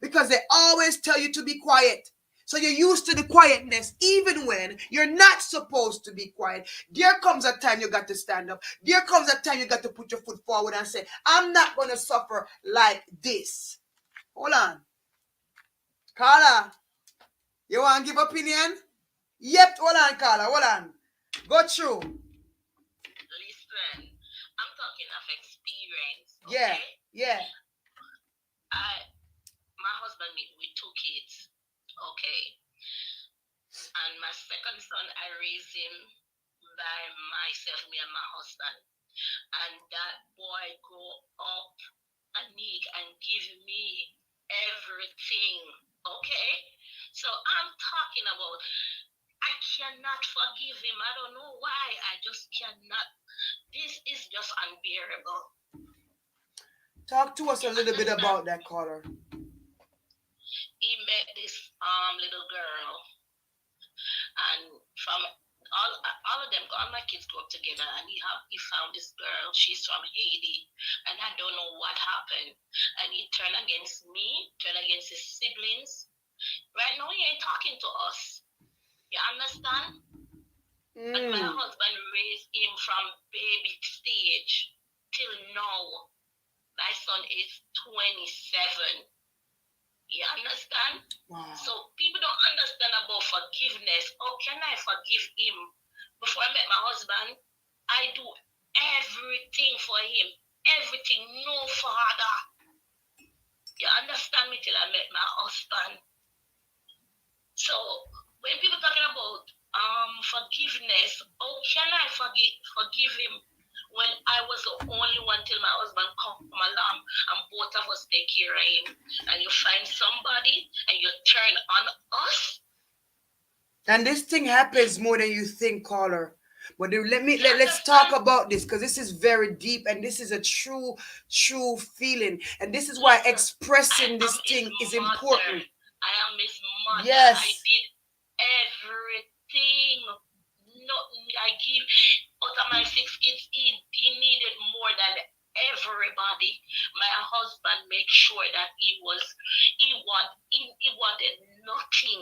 Because they always tell you to be quiet. So you're used to the quietness, even when you're not supposed to be quiet. There comes a time you got to stand up. There comes a time you got to put your foot forward and say, I'm not going to suffer like this. Hold on. Carla, you want to give opinion? Yep, hold on, Carla, hold on. Go through. Listen, I'm talking of experience. Yeah, Okay? yeah. My husband with two kids. Okay. And my second son, I raised him by myself, me and my husband. And that boy grow up and need and give me everything. Okay? So I'm talking about, I cannot forgive him. I don't know why. I just cannot. This is just unbearable. Talk to us a little bit about that, caller. He met this little girl, and from all of them, all my kids grew up together, and he found this girl. She's from Haiti, and I don't know what happened. And he turned against me, turned against his siblings. Right now, he ain't talking to us. You understand? But my husband raised him from baby stage till now. My son is 27. You understand? Wow. So people don't understand about forgiveness. How can I forgive him? Before I met my husband, I do everything for him. Everything. No father. You understand me till I met my husband. So when people talking about forgiveness, how can I forgive him when I was the only one till my husband come along and both of us take care of him? And you find somebody and you turn on us? And this thing happens more than you think, caller. But let's talk about this, because this is very deep and this is a true feeling. And this is why expressing this thing is important. I am his mother. Yes. I did everything. No, I give out of my 6 kids, he needed more than everybody. My husband made sure that he wanted nothing.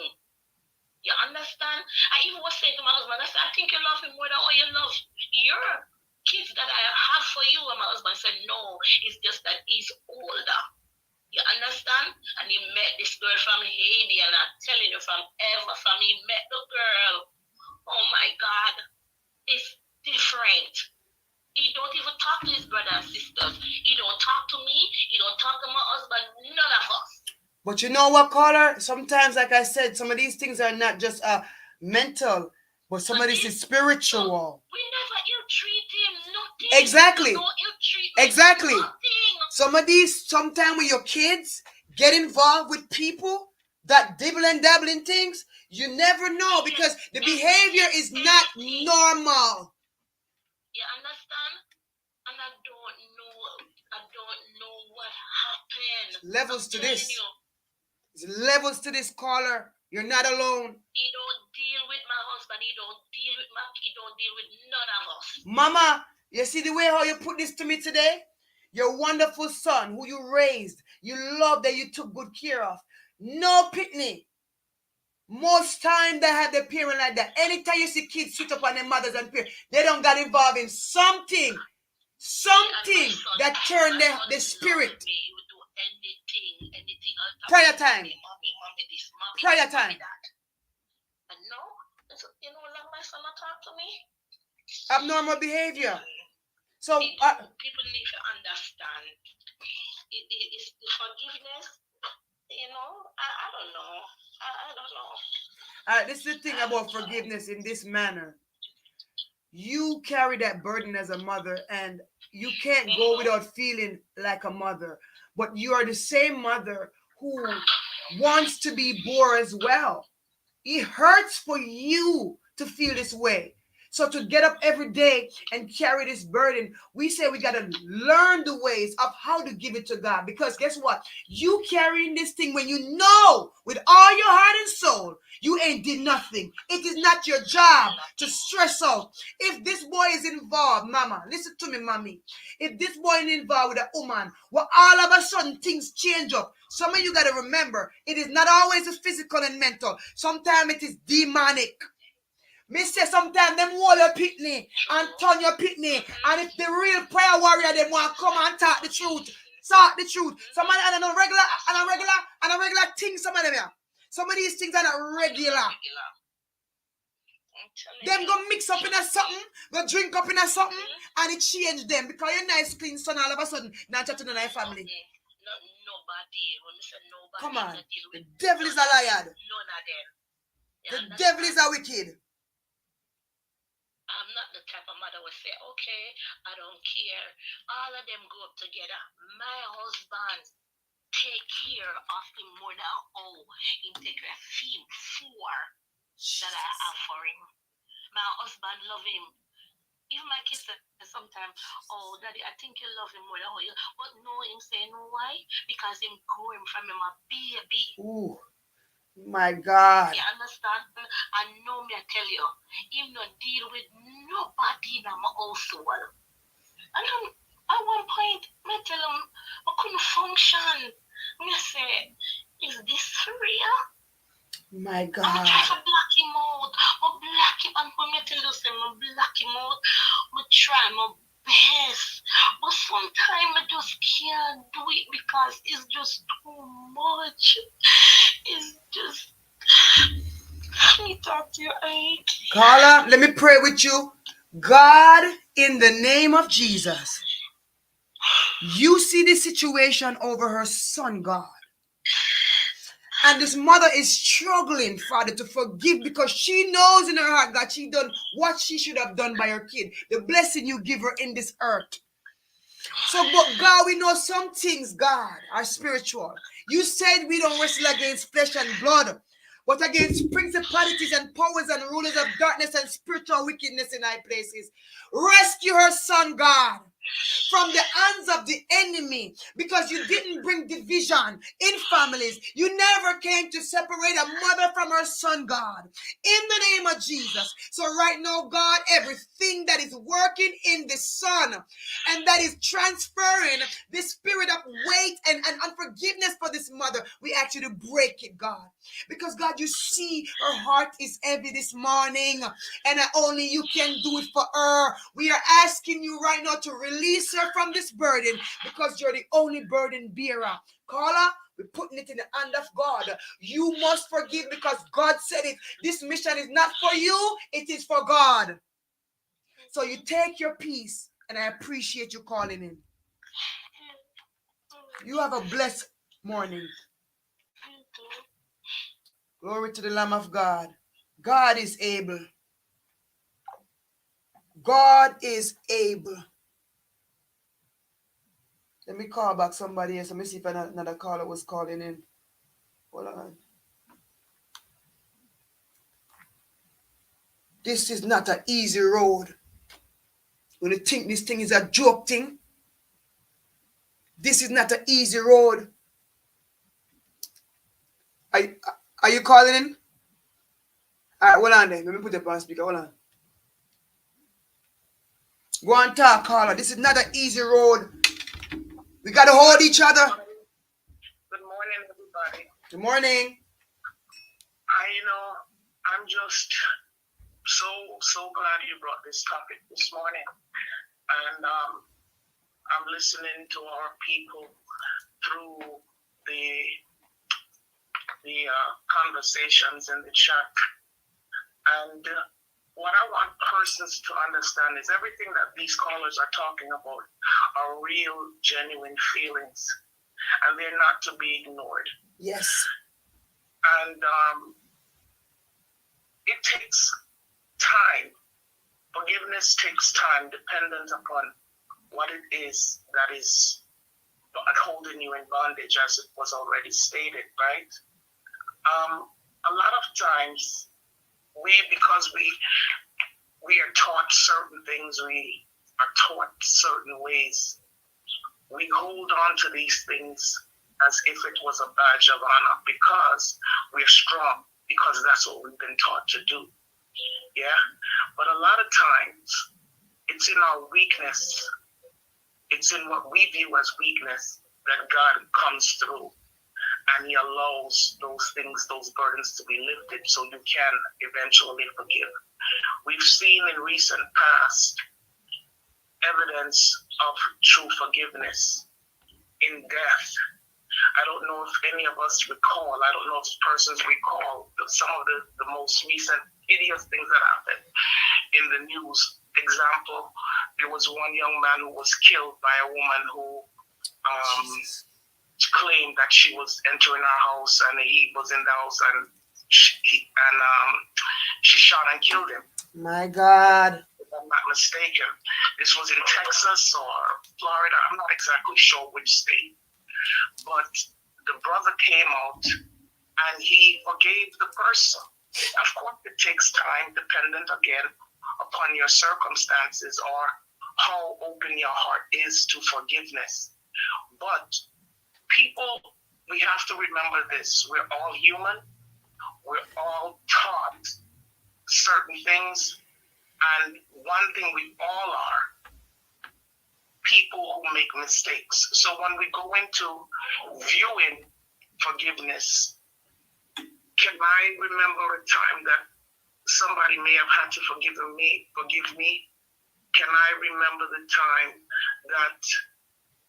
You understand? I even was saying to my husband, I said, I think you love him more than all you love your kids that I have for you. And my husband said, no, it's just that he's older. You understand? And he met this girl from Haiti, and I'm telling you, from he met the girl. Oh my God, it's different. He don't even talk to his brothers and sisters. He don't talk to me. He don't talk to my husband. None of us. But you know what, caller? Sometimes, like I said, some of these things are not just mental, but some of this is spiritual. We never ill-treat him. Nothing. Exactly. No ill-treatment. Exactly. Nothing. Some of these, sometimes when your kids get involved with people that dibble and dabble in things, you never know, because the behavior is not normal. You understand? And I don't know what happened. I'm Levels to telling this. you, There's levels to this, caller. You're not alone. he don't deal with my husband. He don't deal with my. He don't deal with none of us. Mama, you see the way how you put this to me today? Your wonderful son who you raised, you loved, that you took good care of. No pitney. Most time they have their parent like that. Anytime you see kids switch up on their mothers and parents, they don't get involved in something. Something that turn their spirit. Me, you do anything else. Prayer time. Mommy this, mommy Prayer this, time. mommy that. And no, you know, like my son talk to me. Abnormal behavior. So people need to understand. It's the forgiveness. You know, I don't know. I don't know. This is the thing about forgiveness in this manner. You carry that burden as a mother, and you can't go without feeling like a mother. But you are the same mother who wants to be bore as well. It hurts for you to feel this way. So to get up every day and carry this burden, we say we got to learn the ways of how to give it to God. Because guess what? You carrying this thing when you know with all your heart and soul, you ain't did nothing. It is not your job to stress out. If this boy is involved, mama, listen to me, mommy. If this boy is involved with a woman, well, all of a sudden things change up. Some of you got to remember, it is not always a physical and mental. Sometimes it is demonic. Me say sometimes them hold your pitney and turn your pitney. And if the real prayer warrior them want to come and talk the truth, talk the truth. Somebody and a regular thing, some of them here. Some of these things are not regular. Them go mix up in a something, go drink up in a something, and it change them because you're nice, clean son all of a sudden not chatting to their family. Nobody. When we say nobody, come on, the devil is a liar. None of them. The devil is a wicked. I'm not the type of mother who say, okay, I don't care. All of them go up together. My husband take care of him more than he take care of him four that I have for him. My husband love him. Even my kids say sometimes, oh, daddy, I think you love him more than you. But no, him say, no, why? Because him grow him from him a baby. Ooh. My God. You understand? I know me, I tell you, him not deal with nobody in my household. And at one point, I tell him, I couldn't function. I say, is this real? My God. I try to block him out. I block him, and when I tell you, I block him out, I try my best. But sometimes I just can't do it because it's just too much. It's just. Let me talk to you, Ike. Carla, let me pray with you. God, in the name of Jesus, you see the situation over her son, God. And this mother is struggling, Father, to forgive because she knows in her heart that she done what she should have done by her kid. The blessing you give her in this earth. So, but God, we know some things, God, are spiritual. You said we don't wrestle against flesh and blood, but against principalities and powers and rulers of darkness and spiritual wickedness in high places. Rescue her son, God, from the hands of the enemy, because you didn't bring division in families. You never came to separate a mother from her son, God, in the name of Jesus. So right now, God, everything that is working in the son and that is transferring the spirit of weight and unforgiveness for this mother, we ask you to break it, God, because God, you see her heart is heavy this morning, and only you can do it for her. We are asking you right now to release her from this burden, because you're the only burden bearer. Carla, we're putting it in the hand of God. You must forgive because God said it. This mission is not for you, it is for God. So you take your peace, and I appreciate you calling in. You have a blessed morning. Glory to the Lamb of God. God is able. God is able. Let me call back somebody else. Let me see if another caller was calling in. Hold on. This is not an easy road. When you think this thing is a joke thing, this is not an easy road. Are, are you calling in? All right, hold on then. Let me put it on speaker. Hold on. Go and talk, caller. This is not an easy road. We got to hold each other. Good morning, everybody. Good morning. I'm just so glad you brought this topic this morning, and I'm listening to our people through the conversations in the chat, and what I want persons to understand is everything that these callers are talking about are real, genuine feelings, and they're not to be ignored. Yes. And it takes time. Forgiveness takes time, dependent upon what it is that is holding you in bondage, as it was already stated, right? A lot of times, because we are taught certain things, we are taught certain ways, we hold on to these things as if it was a badge of honor because we're strong, because that's what we've been taught to do. Yeah? But a lot of times, it's in our weakness, it's in what we view as weakness that God comes through and He allows those things, those burdens to be lifted so you can eventually forgive. We've seen in recent past evidence of true forgiveness in death. I don't know if any of us recall, I don't know if persons recall some of the most recent hideous things that happened in the news. Example, there was one young man who was killed by a woman who claimed that she was entering our house and he was in the house and she shot and killed him. My God. If I'm not mistaken. This was in Texas or Florida. I'm not exactly sure which state. But the brother came out and he forgave the person. Of course, it takes time, dependent again upon your circumstances or how open your heart is to forgiveness. But people, we have to remember this. We're all human. We're all taught certain things. And one thing we all are, people who make mistakes. So when we go into viewing forgiveness, can I remember a time that somebody may have had to forgive me? Can I remember the time that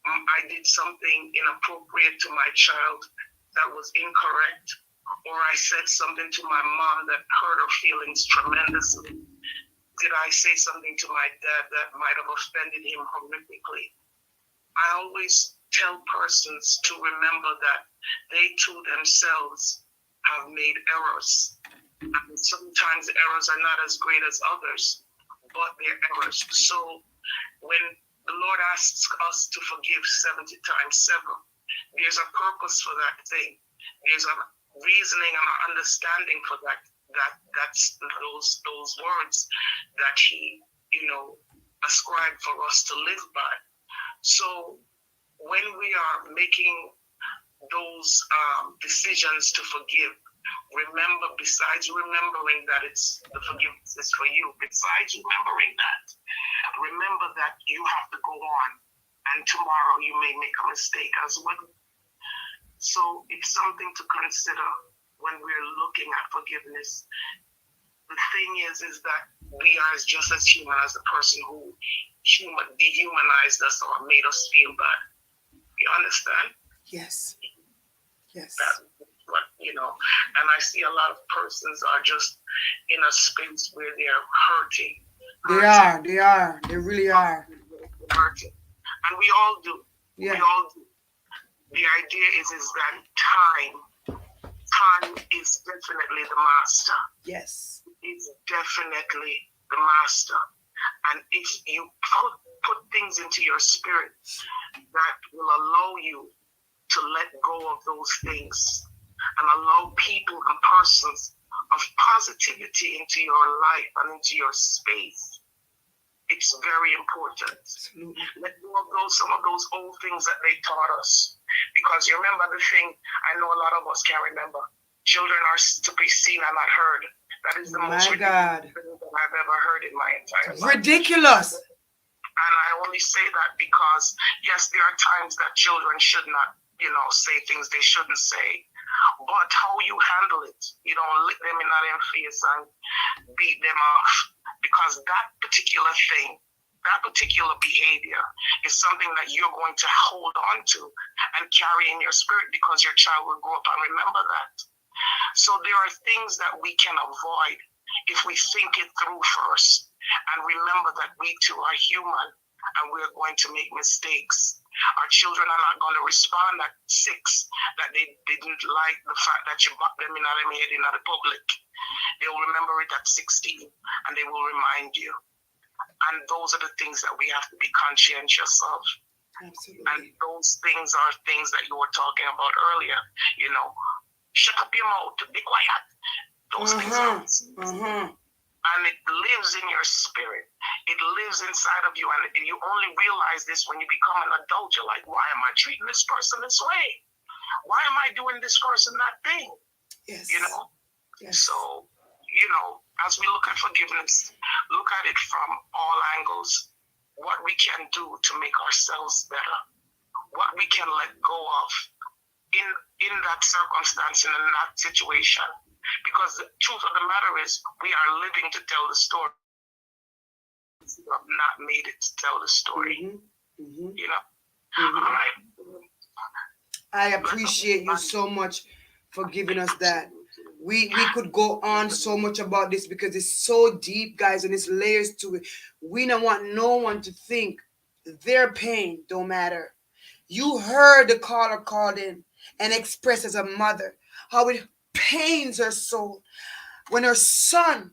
I did something inappropriate to my child that was incorrect, or I said something to my mom that hurt her feelings tremendously? Did I say something to my dad that might have offended him horrifically? I always tell persons to remember that they too themselves have made errors. And sometimes errors are not as great as others, but they're errors. So when the Lord asks us to forgive 70 times 7, there's a purpose for that thing. There's a reasoning and an understanding for that. That's those words that He, ascribed for us to live by. So when we are making those decisions to forgive, remember, besides remembering that it's the forgiveness is for you, besides remembering that, remember that you have to go on, and tomorrow you may make a mistake as well. So it's something to consider when we're looking at forgiveness. The thing is that we are just as human as the person who dehumanized us or made us feel bad. You understand? Yes. Yes. That's what, and I see a lot of persons are just in a space where they're hurting. They really are. Hurting. And we all do. Yeah. We all do. The idea is that time is definitely the master. Yes. It's definitely the master. And if you put things into your spirit that will allow you to let go of those things and allow people and persons of positivity into your life and into your space, it It's very important. Absolutely. Let go of some of those old things that they taught us. Because you remember the thing, I know a lot of us can't remember. Children are to be seen and not heard. That is the most My ridiculous God. thing that I've ever heard in my entire life. Ridiculous. And I only say that because, yes, there are times that children should not, say things they shouldn't say. But how you handle it, you don't lick them in that face and beat them off. Because that particular thing, that particular behavior is something that you're going to hold on to and carry in your spirit because your child will grow up and remember that. So there are things that we can avoid if we think it through first and remember that we too are human and we're going to make mistakes. Our children are not going to respond at 6 that they didn't like the fact that you bucked them in the head in the public. They will remember it at 16 and they will remind you. And those are the things that we have to be conscientious of. Absolutely. And those things are things that you were talking about earlier. Shut up your mouth, be quiet. Those things are. And it lives in your spirit. It lives inside of you. And you only realize this when you become an adult. You're like, why am I treating this person this way? Why am I doing this person that thing? Yes. Yes. So, as we look at forgiveness, look at it from all angles. What we can do to make ourselves better. What we can let go of in that circumstance, in that situation. Because the truth of the matter is, we are living to tell the story. We have not made it to tell the story. All right. I appreciate you so much for giving us that. We could go on so much about this because it's so deep, guys, and it's layers to it. We don't want no one to think their pain don't matter. You heard the caller called in and expressed as a mother how it pains her soul when her son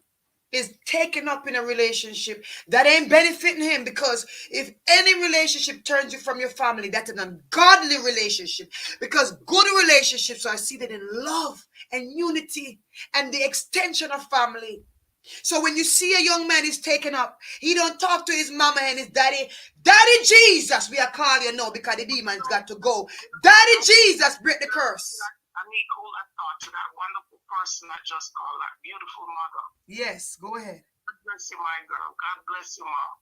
is taken up in a relationship that ain't benefiting him, because if any relationship turns you from your family, that's an ungodly relationship, because good relationships are seated in love and unity and the extension of family. So when you see a young man is taken up, he don't talk to his mama and his daddy. Daddy Jesus, we are calling you now because the demons got to go. Daddy Jesus, break the curse. I need hold that thought to that wonderful person that just called, that beautiful mother. Yes, go ahead. God bless you, my girl. God bless you, mom.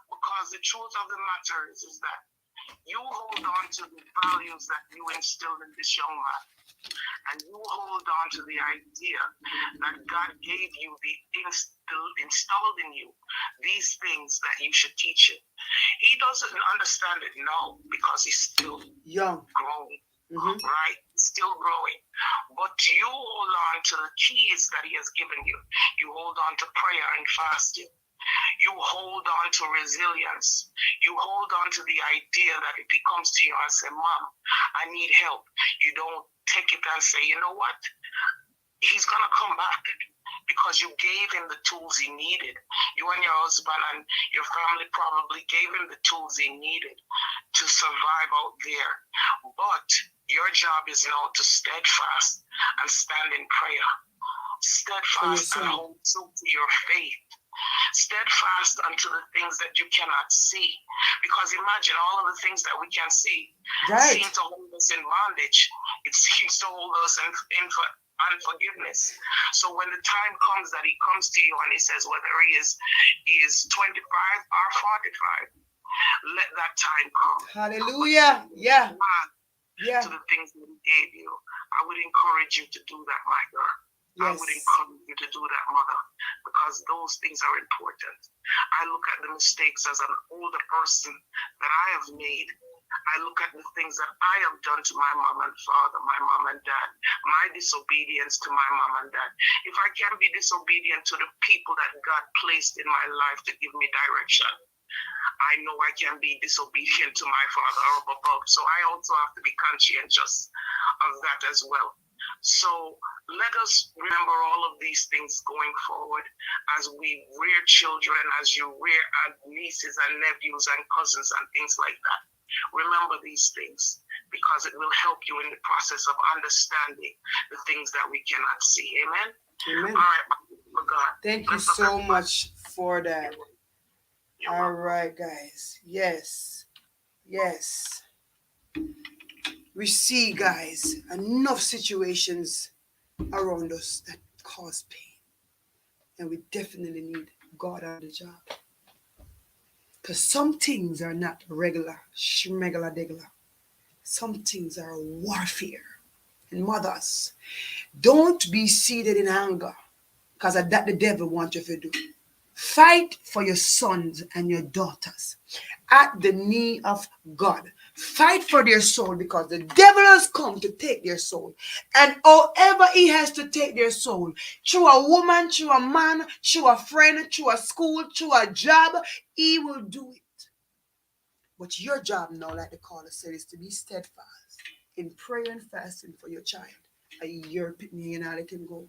Because the truth of the matter is that you hold on to the values that you instilled in this young man. And you hold on to the idea that God gave you, installed in you, these things that you should teach him. He doesn't understand it now because he's still young, growing, right? Still growing. But you hold on to the keys that he has given you. You hold on to prayer and fasting. You hold on to resilience. You hold on to the idea that if he comes to you and say, Mom, I need help, you don't take it and say, you know what? He's going to come back because you gave him the tools he needed. You and your husband and your family probably gave him the tools he needed to survive out there. But your job is now to steadfast and stand in prayer. Steadfast and hold true to your faith. Steadfast unto the things that you cannot see. Because imagine all of the things that we can see seem to hold us in bondage. It seems to hold us in unforgiveness. So when the time comes that he comes to you and he says whether he is 25 or 45, let that time come. Hallelujah. Yeah. To the things that he gave you. I would encourage you to do that, my girl. Yes. I would encourage you to do that, mother, because those things are important. I look at the mistakes as an older person that I have made. I look at the things that I have done to my mom and father, my mom and dad, my disobedience to my mom and dad. If I can be disobedient to the people that God placed in my life to give me direction, I know I can be disobedient to my father up above. So I also have to be conscientious of that as well. So let us remember all of these things going forward as we rear children, as you rear nieces and nephews and cousins and things like that. Remember these things because it will help you in the process of understanding the things that we cannot see. Amen? Amen. All right, God. Thank you so much for that. You're All welcome. right, guys. Yes. Yes. We see, guys, enough situations around us that cause pain. And we definitely need God on the job. Because some things are not regular, shmegala degla. Some things are warfare. And mothers, don't be seated in anger, because that the devil wants you to do. Fight for your sons and your daughters at the knee of God. Fight for their soul, because the devil has come to take their soul. And however he has to take their soul, through a woman, through a man, through a friend, through a school, through a job, he will do it. But your job now, like the caller said, is to be steadfast in prayer and fasting for your child. A year pitney and let him go.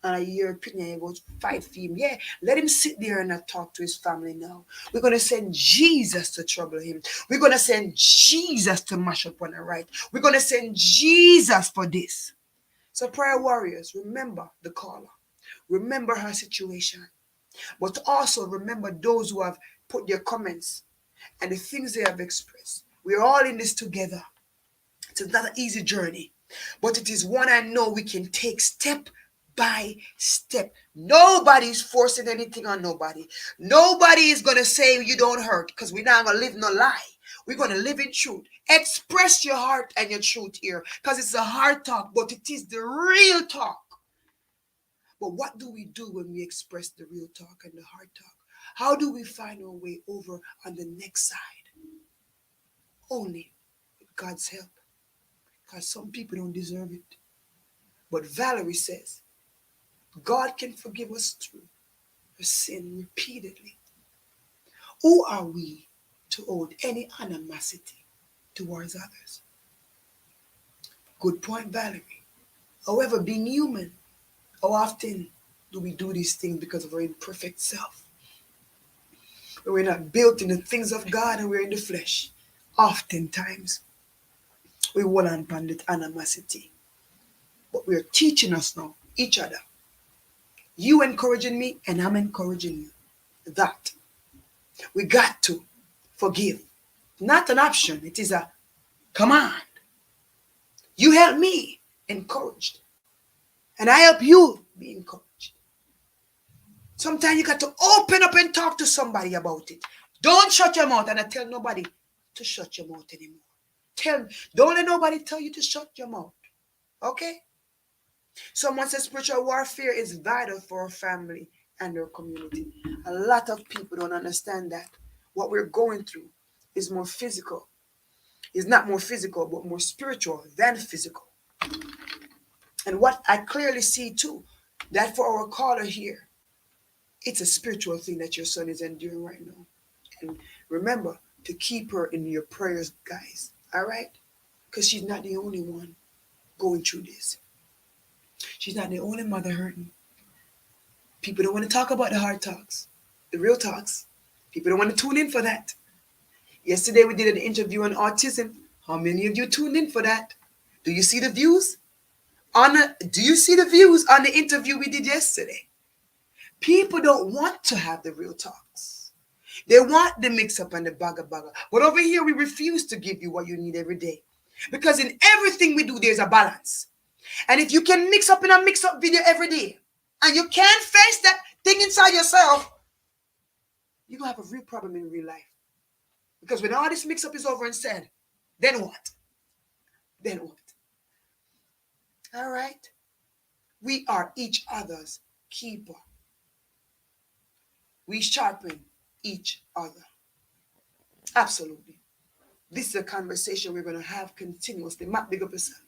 And a year pitney go fight for him. Yeah, let him sit there and not talk to his family now. We're gonna send Jesus to trouble him. We're gonna send Jesus to mash up on the right. We're gonna send Jesus for this. So prayer warriors, remember the caller. Remember her situation. But also remember those who have put their comments and the things they have expressed. We're all in this together. It's not an easy journey, but it is one I know we can take step by step. Nobody's forcing anything on nobody. Nobody is going to say you don't hurt, because we're not going to live no lie. We're going to live in truth. Express your heart and your truth here, because it's a hard talk, but it is the real talk. But what do we do when we express the real talk and the hard talk? How do we find our way over on the next side? Only with God's help, because some people don't deserve it. But Valerie says God can forgive us through a sin repeatedly. Who are we to hold any animosity towards others? Good point, Valerie. However, being human, how often do we do these things because of our imperfect self? We're not built in the things of God and we're in the flesh. Oftentimes, we hold on to that animosity. But we're teaching us now, each other. You encouraging me and I'm encouraging you. That we got to forgive. Not an option, it is a command. You help me, encouraged. And I help you be encouraged. Sometimes you got to open up and talk to somebody about it. Don't shut your mouth, and I tell nobody to shut your mouth anymore. Don't let nobody tell you to shut your mouth. Okay? Someone says spiritual warfare is vital for our family and our community. A lot of people don't understand that. What we're going through is more physical. It's not more physical, but more spiritual than physical. And what I clearly see too, that for our caller here, it's a spiritual thing that your son is enduring right now. And remember to keep her in your prayers, guys. All right? Because she's not the only one going through this. She's not the only mother hurting. People don't want to talk about the hard talks, the real talks. People don't want to tune in for that. Yesterday we did an interview on autism. How many of you tuned in for that? Do you see the views? Do you see the views on the interview we did yesterday? People don't want to have the real talks. They want the mix up and the bagger bagger. But over here, we refuse to give you what you need every day. Because in everything we do, there's a balance. And if you can mix up in a mix up video every day, and you can't face that thing inside yourself, you're going to have a real problem in real life. Because when all this mix up is over and said, then what? Then what? All right? We are each other's keeper. We sharpen each other. Absolutely. This is a conversation we're going to have continuously. Matt, big up yourself.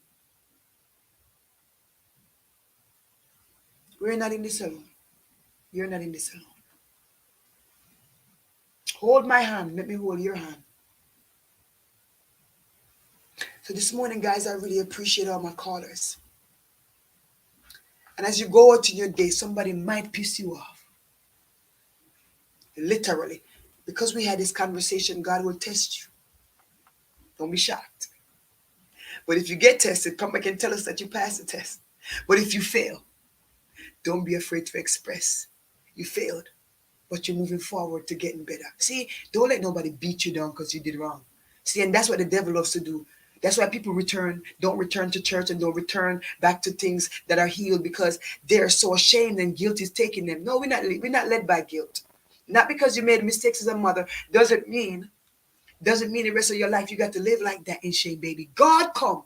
We're not in this alone. You're not in this alone. Hold my hand. Let me hold your hand. So this morning, guys, I really appreciate all my callers. And as you go out in your day, somebody might piss you off. Literally. Because we had this conversation, God will test you. Don't be shocked. But if you get tested, come back and tell us that you passed the test. But if you fail, don't be afraid to express. You failed, but you're moving forward to getting better. See, don't let nobody beat you down because you did wrong. See, and that's what the devil loves to do. That's why people don't return to church and don't return back to things that are healed because they're so ashamed and guilt is taking them. No, we're not led by guilt. Not because you made mistakes as a mother doesn't mean the rest of your life you got to live like that in shame, baby. God come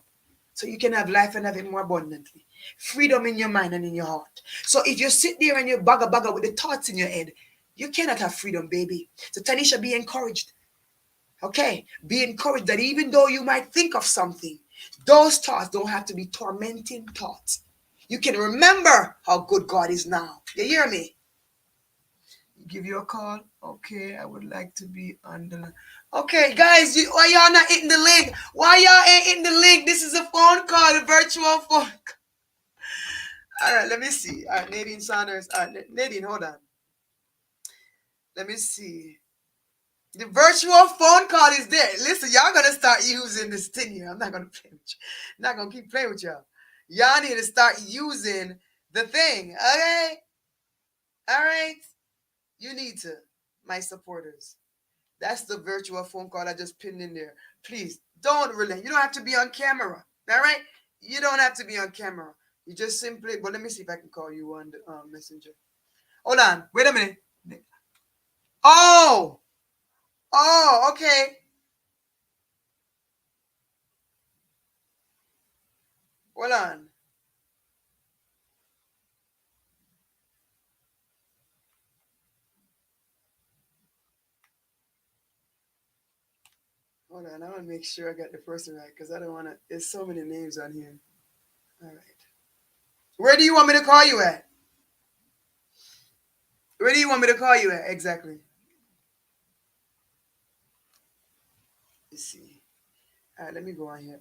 so you can have life and have it more abundantly. Freedom in your mind and in your heart. So if you sit there and you bagga with the thoughts in your head, you cannot have freedom, baby. So Tanisha, be encouraged. Okay? Be encouraged that even though you might think of something, those thoughts don't have to be tormenting thoughts. You can remember how good God is now. You hear me? Give you a call. Okay, I would like to be on the line. Okay, guys, why y'all not hitting the link? Why y'all ain't hitting the link? This is a phone call, a virtual phone. All right, let me see. All right, Nadine Saunders. All right, Nadine, hold on. Let me see. The virtual phone call is there. Listen, y'all gonna start using this thing here. I'm not gonna play with you. I'm not gonna keep playing with y'all. Y'all need to start using the thing. Okay? All right. You need to, my supporters. That's the virtual phone call I just pinned in there. Please don't relent. You don't have to be on camera. All right? You don't have to be on camera. You just simply, but let me see if I can call you on the messenger. Hold on. Wait a minute. Oh, okay. Hold on. Hold on. I want to make sure I got the person right because I don't want to. There's so many names on here. All right. Where do you want me to call you at? Where do you want me to call you at exactly? Let's see. All right. Let me go on here.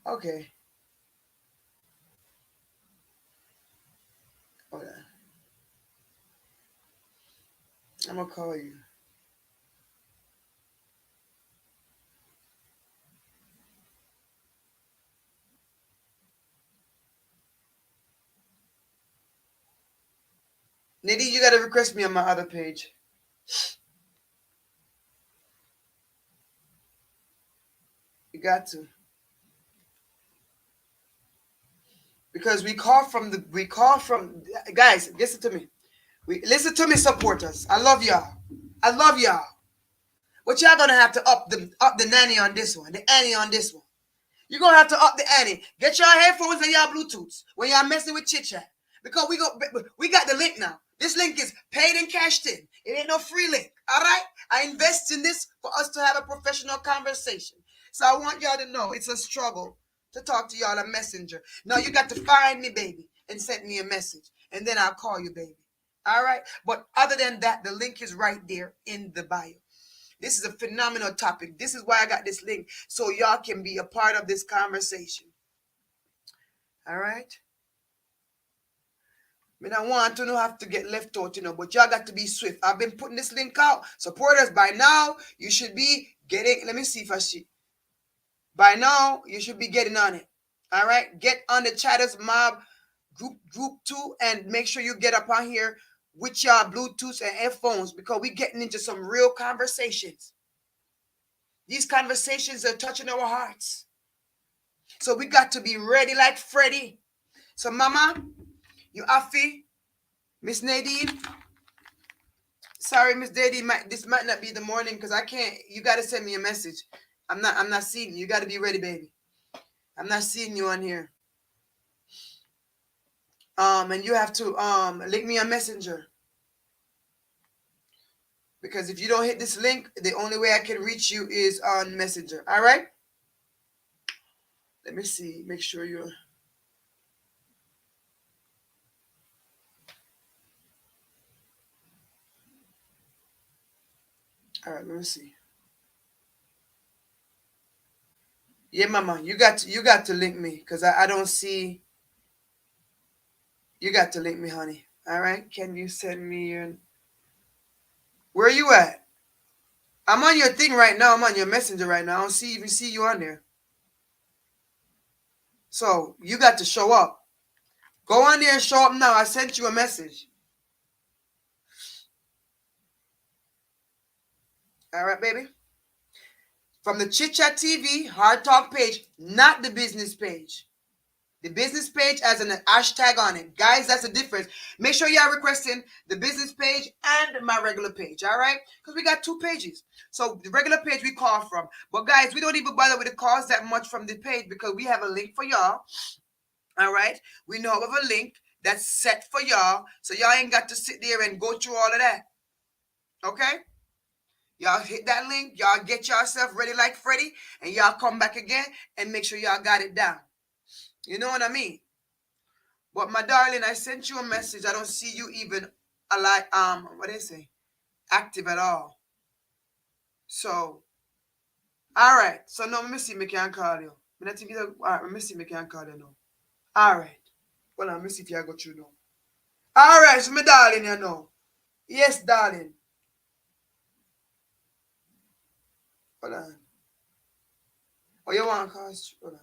Okay. Hold on. I'm gonna call you. Nadine, you gotta request me on my other page. You got to. Because we call from guys, listen to me. We listen to me, supporters. I love y'all. I love y'all. But y'all gonna have to up the nanny on this one, the ante on this one. You're gonna have to up the ante. Get your headphones and your Bluetooths when y'all messing with chit chat. Because we got the link now. This link is paid and cashed in. It ain't no free link. All right? I invest in this for us to have a professional conversation. So I want y'all to know it's a struggle to talk to y'all a messenger. No, you got to find me, baby, and send me a message. And then I'll call you, baby. All right? But other than that, the link is right there in the bio. This is a phenomenal topic. This is why I got this link, so y'all can be a part of this conversation. All right? I mean, I want to not have to get left out, but y'all got to be swift. I've been putting this link out. Supporters, by now, you should be getting, let me see if I see. By now, you should be getting on it. All right? Get on the Chatters Mob group 2 and make sure you get up on here with your Bluetooth and headphones because we're getting into some real conversations. These conversations are touching our hearts. So we got to be ready like Freddy. So Mama, you Afi, Miss Nadine. Sorry, Miss Nadine, this might not be the morning because I can't. You got to send me a message. I'm not seeing you. You got to be ready, baby. I'm not seeing you on here. And you have to link me on Messenger. Because if you don't hit this link, the only way I can reach you is on Messenger. All right? Let me see. Make sure you're... All right, let me see. Yeah, Mama, you got to link me because I don't see. You got to link me, honey. All right? Can you send me your... Where are you at? I'm on your thing right now. I'm on your messenger right now. I don't even see you on there. So you got to show up. Go on there and show up now. I sent you a message. All right, baby. From the Chit Chat TV Hard Talk page, not the business page. The business page has an hashtag on it. Guys, that's the difference. Make sure y'all requesting the business page and my regular page, all right? Because we got two pages. So the regular page we call from. But guys, we don't even bother with the calls that much from the page because we have a link for y'all, all right? We know of a link that's set for y'all. So y'all ain't got to sit there and go through all of that, okay? Y'all hit that link. Y'all get yourself ready like Freddie. And y'all come back again and make sure y'all got it down. You know what I mean? But my darling, I sent you a message. I don't see you even alive. What do they say? Active at all. So, all right. So no, let me see. Me can call you. I think all right. Let me see. Me can call you now. All right. Well, let me see if you got you now. All right. So my darling, you know. Yes, darling. Hold on. Oh, you want to call? Hold on.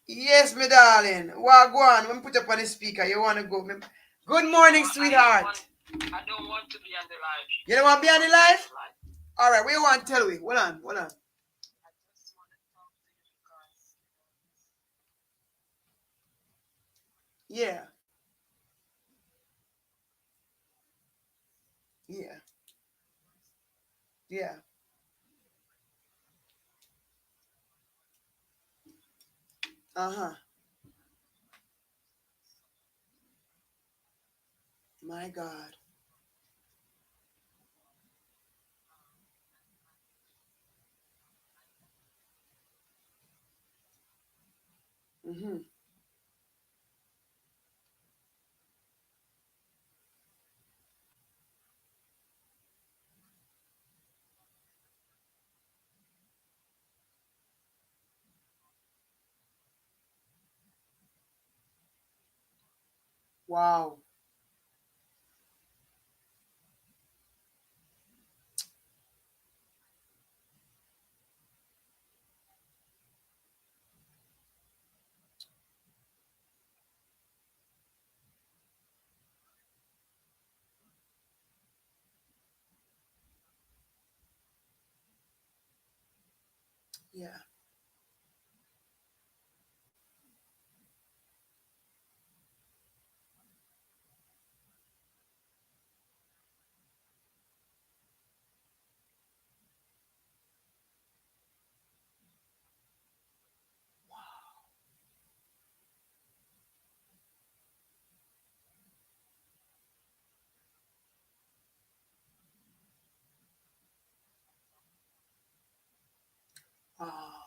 Yes, my darling. Well, go on. Let me put up on the speaker. You want to go? Good morning, sweetheart. I don't want to be on the live. You don't want to be on the live? All right. What you want to tell me? Hold on. Hold on. I just want to talk to you because Yeah. Yeah. Yeah. Uh-huh. My God. Mm-hmm. Wow. Yeah. Wow.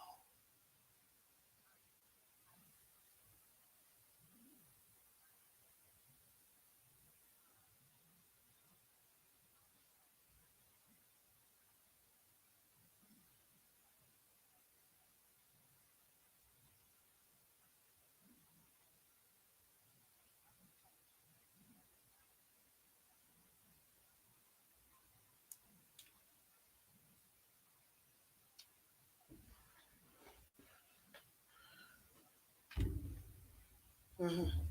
Mm-hmm.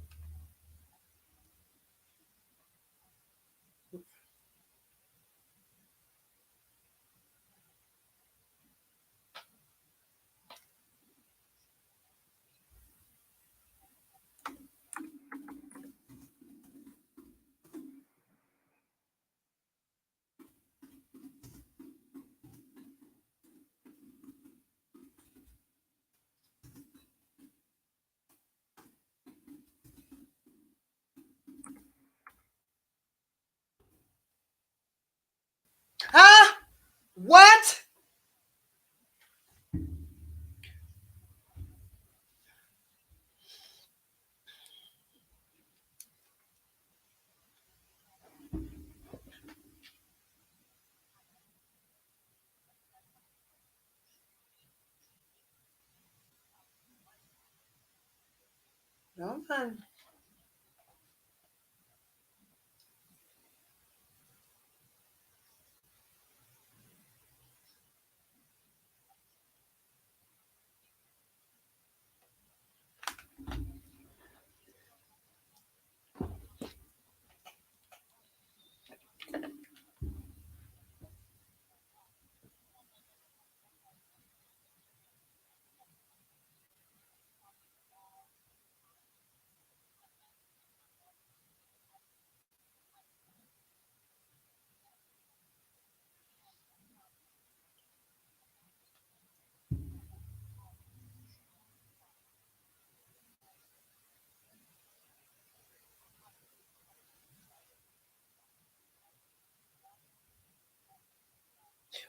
Huh? What? No, man.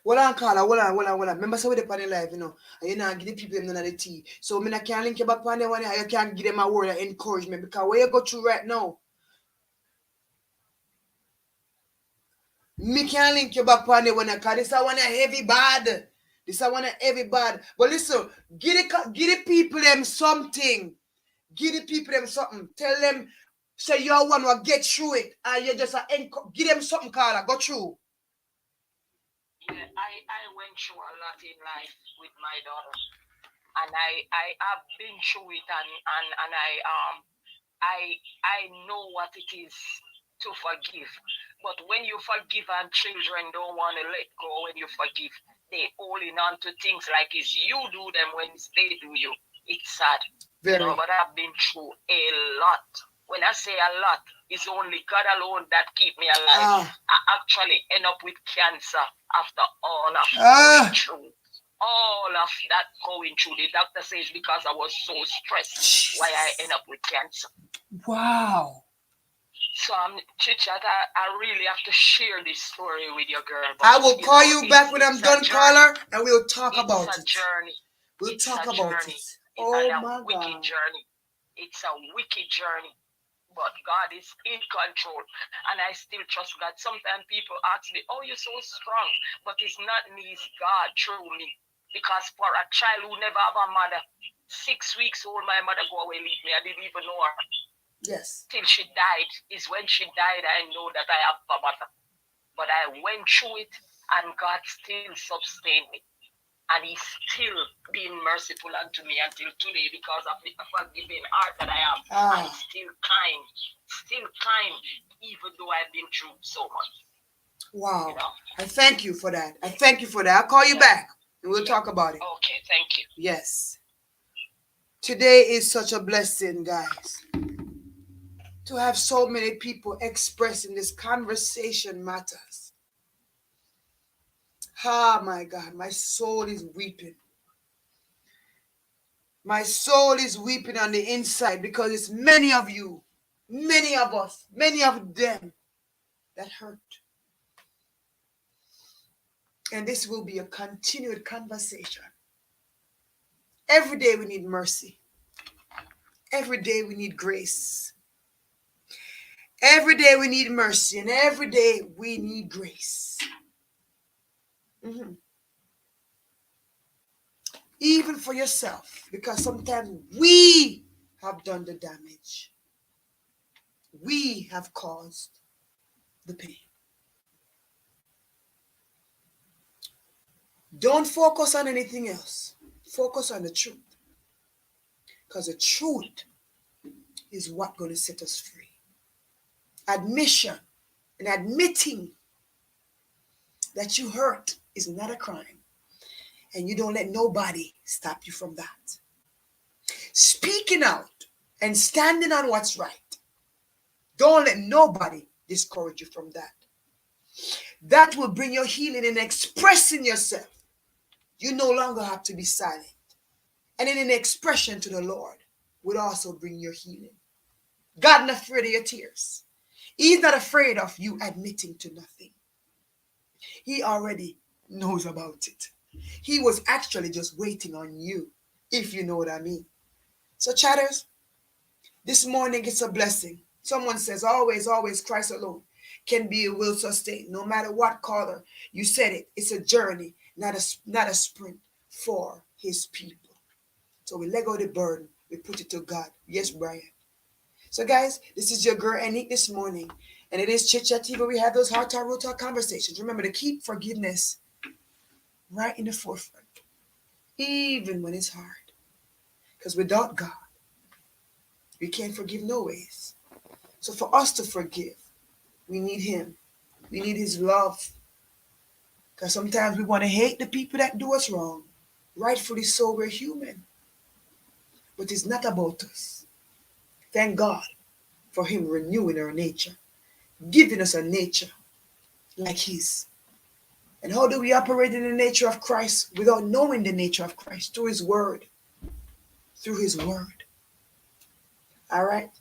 Hold on, Carla, hold on. Remember, so with the panel live, and you know, give the people them none of the tea. So, I can't link you back on the one, you can't give them a word of encouragement because where you go through right now, me can't link you back on the one because this I want a heavy bad. This I want a heavy bad. But listen, give the people them something. Give the people them something. Tell them, say you're one will get through it. And you just give them something, Carla. Go through. Yeah, I went through a lot in life with my daughter, and I have been through it, and I know what it is to forgive. But when you forgive and children don't want to let go, when you forgive, they holding on to things like it's you do them when it's they do you. It's sad. Very. But I've been through a lot. When I say a lot, it's only God alone that keep me alive. I actually end up with cancer after all of going through. All of that going through. The doctor says because I was so stressed, why I end up with cancer. Wow. So Chichat, I really have to share this story with your girl. I will call you back when I'm done, caller, and we'll talk about it. It's a journey. We'll talk about it. Oh my God. Wicked journey. It's a wicked journey. But God is in control. And I still trust God. Sometimes people ask me, oh, you're so strong. But it's not me, it's God through me. Because for a child who never have a mother, 6 weeks old, my mother go away, leave me. I didn't even know her. Yes. Till she died. Is when she died, I know that I have a mother. But I went through it, and God still sustained me. And he's still being merciful unto me until today because of the forgiving heart that I have. And still kind, even though I've been through so much. Wow. You know? I thank you for that. I'll call you back and we'll talk about it. Okay, thank you. Yes. Today is such a blessing, guys. To have so many people expressing this conversation matters. Ah, my God, my soul is weeping. My soul is weeping on the inside because it's many of you, many of us, many of them that hurt. And this will be a continued conversation. Every day we need mercy. Every day we need grace. Every day we need mercy. And every day we need grace. Mm-hmm. Even for yourself. Because sometimes we have done the damage. We have caused the pain. Don't focus on anything else. Focus on the truth. Because the truth is what's going to set us free. Admission and admitting that you hurt is not a crime. And you don't let nobody stop you from that. Speaking out and standing on what's right. Don't let nobody discourage you from that. That will bring your healing in expressing yourself. You no longer have to be silent. And in an expression to the Lord would also bring your healing. God not afraid of your tears. He's not afraid of you admitting to nothing. He already knows about it. He was actually just waiting on you, if you know what I mean. So chatters, this morning it's a blessing. Someone says, always, always Christ alone can be a will sustain. No matter what color, you said it. It's a journey, not a sprint for his people. So we let go of the burden. We put it to God. Yes, Brian. So guys, this is your girl Anik this morning. And it is Chit Chat TV where we have those heart talk, real talk conversations. Remember to keep forgiveness right in the forefront. Even when it's hard. Because without God, we can't forgive no ways. So for us to forgive, we need him. We need his love. Because sometimes we want to hate the people that do us wrong. Rightfully so, we're human. But it's not about us. Thank God for him renewing our nature. Giving us a nature like his. And how do we operate in the nature of Christ without knowing the nature of Christ? Through his word. Through his word. All right?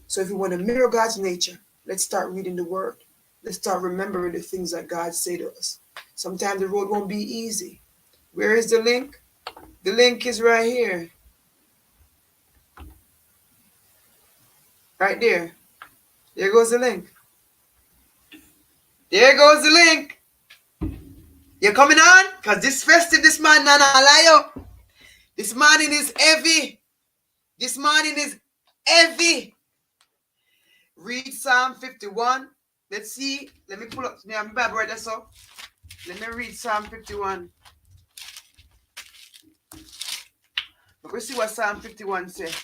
So if we want to mirror God's nature, let's start reading the word. Let's start remembering the things that God said to us. Sometimes the road won't be easy. Where is the link? The link is right here. Right there. There goes the link. There goes the link. You coming on? Because this festive this man, Nana Alayo. This morning is heavy. This morning is heavy. Read Psalm 51. Let's see. Let me pull up my Bible right there. So let me read Psalm 51. Let's see what Psalm 51 says.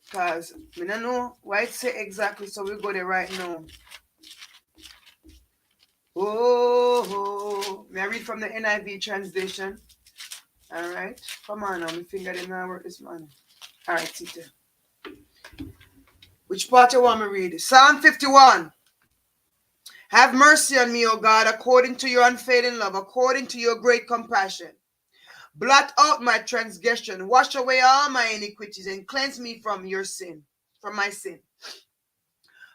Because I don't know why it say exactly, so we go there right now. Oh, may I read from the NIV translation? All right. Come on now, my finger didn't work this morning. All right, Tita. Which part you want me to read? Psalm 51. Have mercy on me, O God, according to your unfailing love, according to your great compassion. Blot out my transgression, wash away all my iniquities, and cleanse me from your sin, from my sin.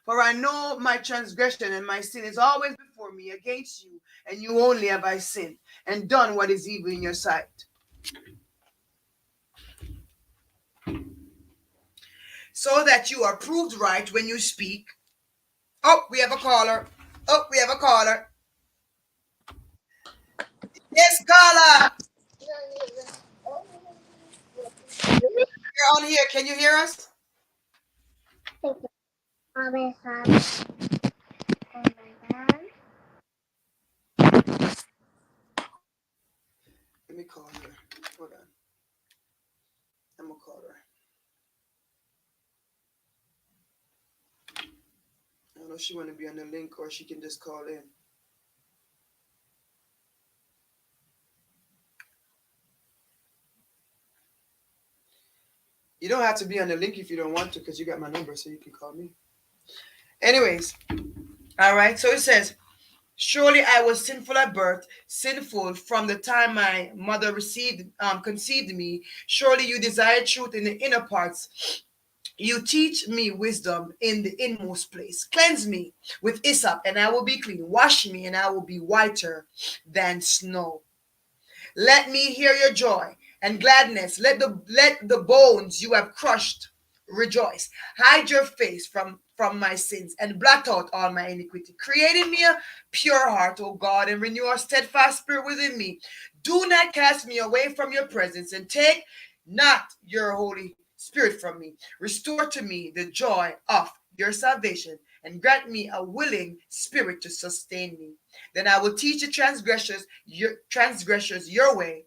For I know my transgression and my sin is always before me. Against you, and you only have I sinned, and done what is evil in your sight. So that you are proved right when you speak. Oh, we have a caller. Oh, we have a caller. Yes, caller. You're on here. Can you hear us? Let me call her. Hold on. I'm gonna call her. I don't know if she want to be on the link or she can just call in. You don't have to be on the link if you don't want to, because you got my number, so you can call me. Anyways, all right. So it says, surely I was sinful at birth, sinful from the time my mother conceived me. Surely you desire truth in the inner parts. You teach me wisdom in the inmost place. Cleanse me with hyssop, and I will be clean. Wash me, and I will be whiter than snow. Let me hear your joy and gladness. Let the bones you have crushed rejoice. Hide your face from my sins and blot out all my iniquity. Create in me a pure heart, O God, and renew a steadfast spirit within me. Do not cast me away from your presence, and take not your Holy Spirit from me. Restore to me the joy of your salvation, and grant me a willing spirit to sustain me. Then I will teach the transgressors your way,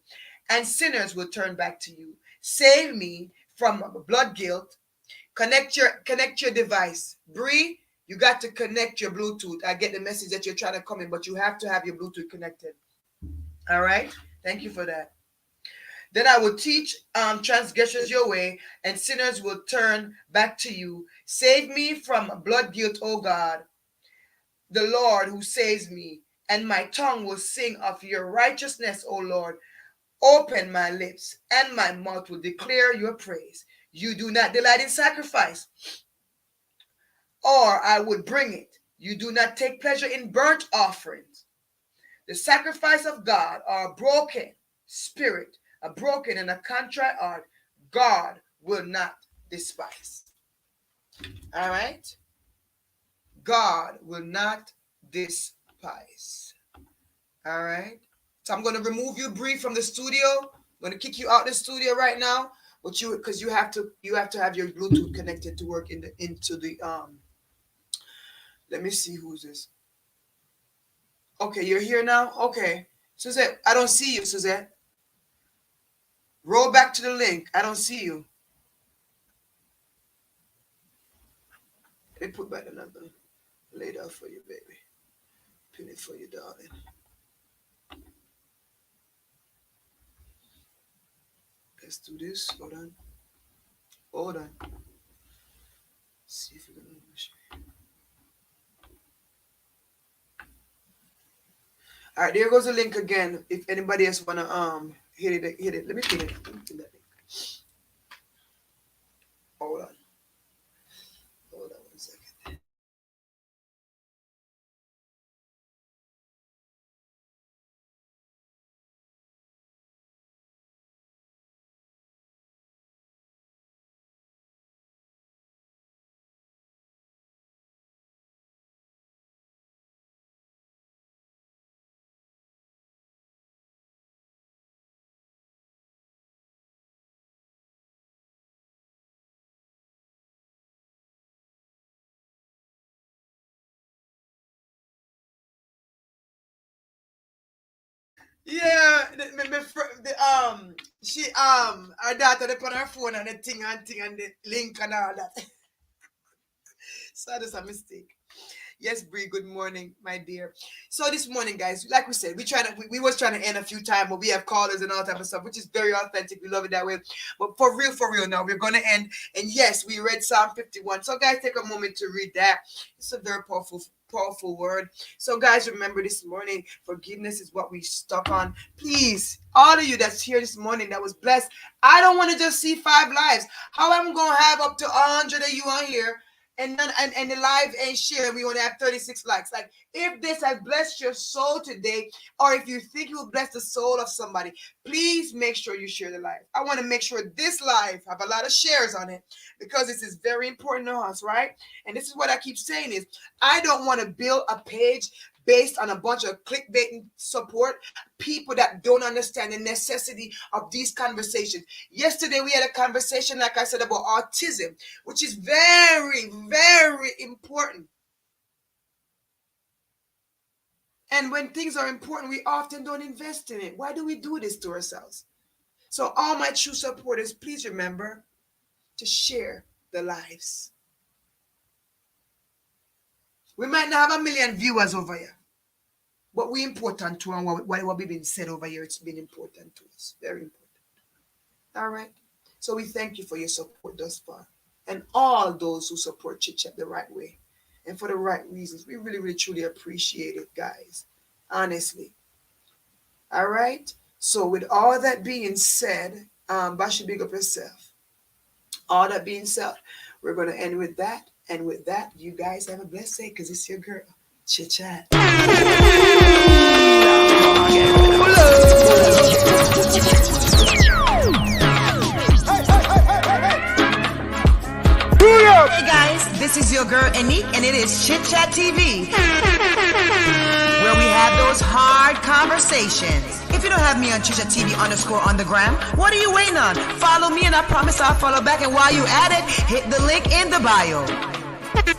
and sinners will turn back to you. Save me from blood guilt. Connect your device. Bree, you got to connect your Bluetooth. I get the message that you're trying to come in, but you have to have your Bluetooth connected. All right. Thank you for that. Then I will teach transgressors your way, and sinners will turn back to you. Save me from blood guilt, O God, the Lord who saves me, and my tongue will sing of your righteousness, O Lord. Open my lips, and my mouth will declare your praise. You do not delight in sacrifice, or I would bring it. You do not take pleasure in burnt offerings. The sacrifice of God are a broken spirit, a broken and a contrite heart, God will not despise. All right? God will not despise. All right? So I'm going to remove you, Bree, from the studio. I'm going to kick you out the studio right now. But because you have to have your Bluetooth connected to work into the. Let me see who's this. Okay, you're here now. Okay, Suzette, I don't see you, Suzette. Roll back to the link. I don't see you. Let me put back the number. Lay down for you, baby. Pin it for you, darling. Let's do this. Hold on. Hold on. See if you're gonna wish me. All right, there goes the link again. If anybody else wanna hit it, hit it. Let me pin it. Let me pin that link. Hold on. Hold on 1 second. Yeah, she her daughter they put her phone and the thing and the link and all that. So that's a mistake. Yes, Bree, good morning, my dear. So this morning, guys, like we said, we was trying to end a few times, but we have callers and all type of stuff, which is very authentic. We love it that way. But for real now, we're gonna end. And yes, we read Psalm 51. So guys, take a moment to read that. It's a very powerful word. So guys, remember this morning, forgiveness is what we stuck on. Please, all of you that's here this morning that was blessed. I don't want to just see 5 lives. How am I gonna have up to 100 of you on here? And the live ain't shared. We only have 36 likes. Like, if this has blessed your soul today, or if you think it will bless the soul of somebody, please make sure you share the live. I want to make sure this live have a lot of shares on it because this is very important to us, right? And this is what I keep saying is I don't want to build a page based on a bunch of clickbait support, people that don't understand the necessity of these conversations. Yesterday, we had a conversation, like I said, about autism, which is very, very important. And when things are important, we often don't invest in it. Why do we do this to ourselves? So all my true supporters, please remember to share the lives. We might not have 1 million viewers over here, but we important to and what we've been said over here, it's been important to us. Very important. All right. So we thank you for your support thus far. And all those who support Chit Chat the right way and for the right reasons. We really, really, truly appreciate it, guys. Honestly. All right. So with all that being said, Bashi, big up yourself. All that being said, we're going to end with that. And with that, you guys have a blessed day because it's your girl, Chit Chat. Hey guys, this is your girl Anique and it is Chit Chat TV, where we have those hard conversations. If you don't have me on Chit Chat TV _ on the gram, what are you waiting on? Follow me and I promise I'll follow back, and while you at it, hit the link in the bio.